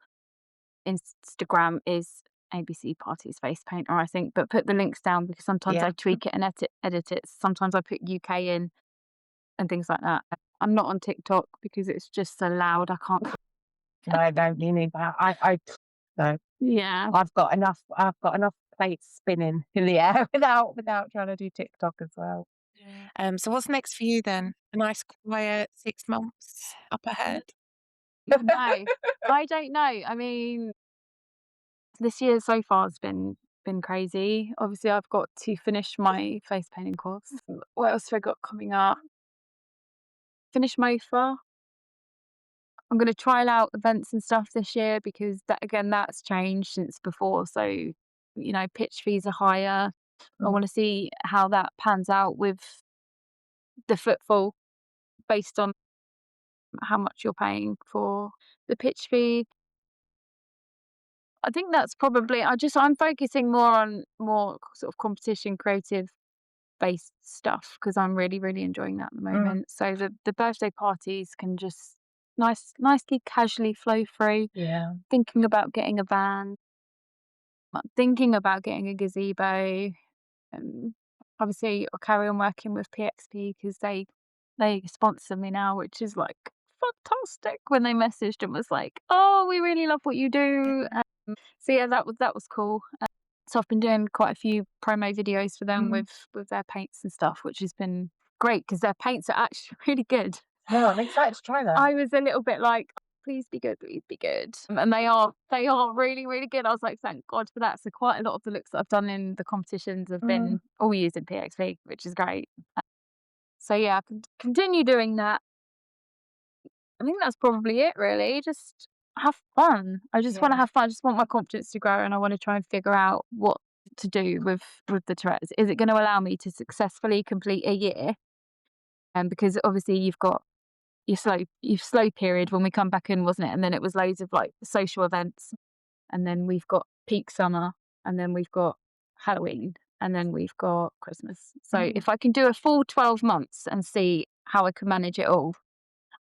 Instagram is ABC Parties Face Painter, I think, but put the links down because sometimes I tweak it and edit it. Sometimes I put UK in and things like that. I'm not on TikTok because it's just so loud. I can't. No, I don't. You need that. No. Yeah. I've got enough plates spinning in the air without trying to do TikTok as well. So what's next for you then? A nice quiet 6 months up ahead? No, I don't know. I mean, this year so far has been crazy. Obviously, I've got to finish my face painting course. What else have I got coming up? Finish MOFA. I'm going to trial out events and stuff this year because that's changed since before. So, you know, pitch fees are higher. I want to see how that pans out with the footfall based on how much you're paying for the pitch fee. I think that's probably, I'm focusing more on more sort of competition creative based stuff because I'm really, really enjoying that at the moment. So the birthday parties can just nicely, casually flow through. Yeah. Thinking about getting a van, thinking about getting a gazebo. Obviously, I'll carry on working with PXP because they sponsor me now, which is like fantastic. When they messaged and was like, "Oh, we really love what you do." So yeah, that was cool. So I've been doing quite a few promo videos for them with their paints and stuff, which has been great because their paints are actually really good. Oh, I'm excited to try that. I was a little bit like, please be good, and they are really, really good. I was like, thank God for that. So quite a lot of the looks that I've done in the competitions have been all using PXP, which is great. So yeah, I can continue doing that. I think that's probably it, really. Just have fun. I just want to have fun. I just want my confidence to grow, and I want to try and figure out what to do with the Tourette's. Is it going to allow me to successfully complete a year? And because obviously you've got your slow period when we come back in, wasn't it? And then it was loads of like social events, and then we've got peak summer, and then we've got Halloween, and then we've got Christmas. So if I can do a full 12 months and see how I can manage it all,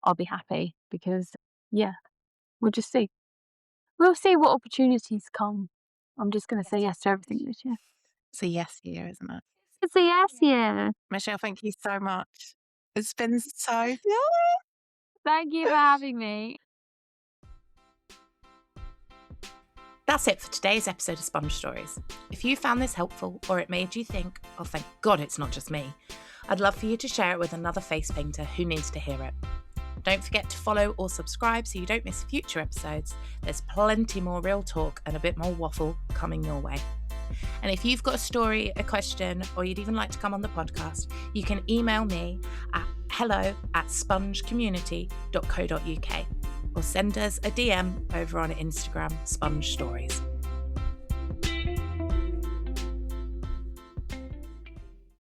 I'll be happy because, yeah, we'll just see. We'll see what opportunities come. I'm just going to say yes to everything this year. It's a yes year, isn't it? It's a yes year. Michelle, thank you so much. It's been so... Thank you for having me. That's it for today's episode of Sponge Stories. If you found this helpful or it made you think, oh, thank God it's not just me, I'd love for you to share it with another face painter who needs to hear it. Don't forget to follow or subscribe so you don't miss future episodes. There's plenty more real talk and a bit more waffle coming your way. And if you've got a story, a question, or you'd even like to come on the podcast, you can email me at hello@spongecommunity.co.uk or send us a DM over on Instagram, Sponge Stories.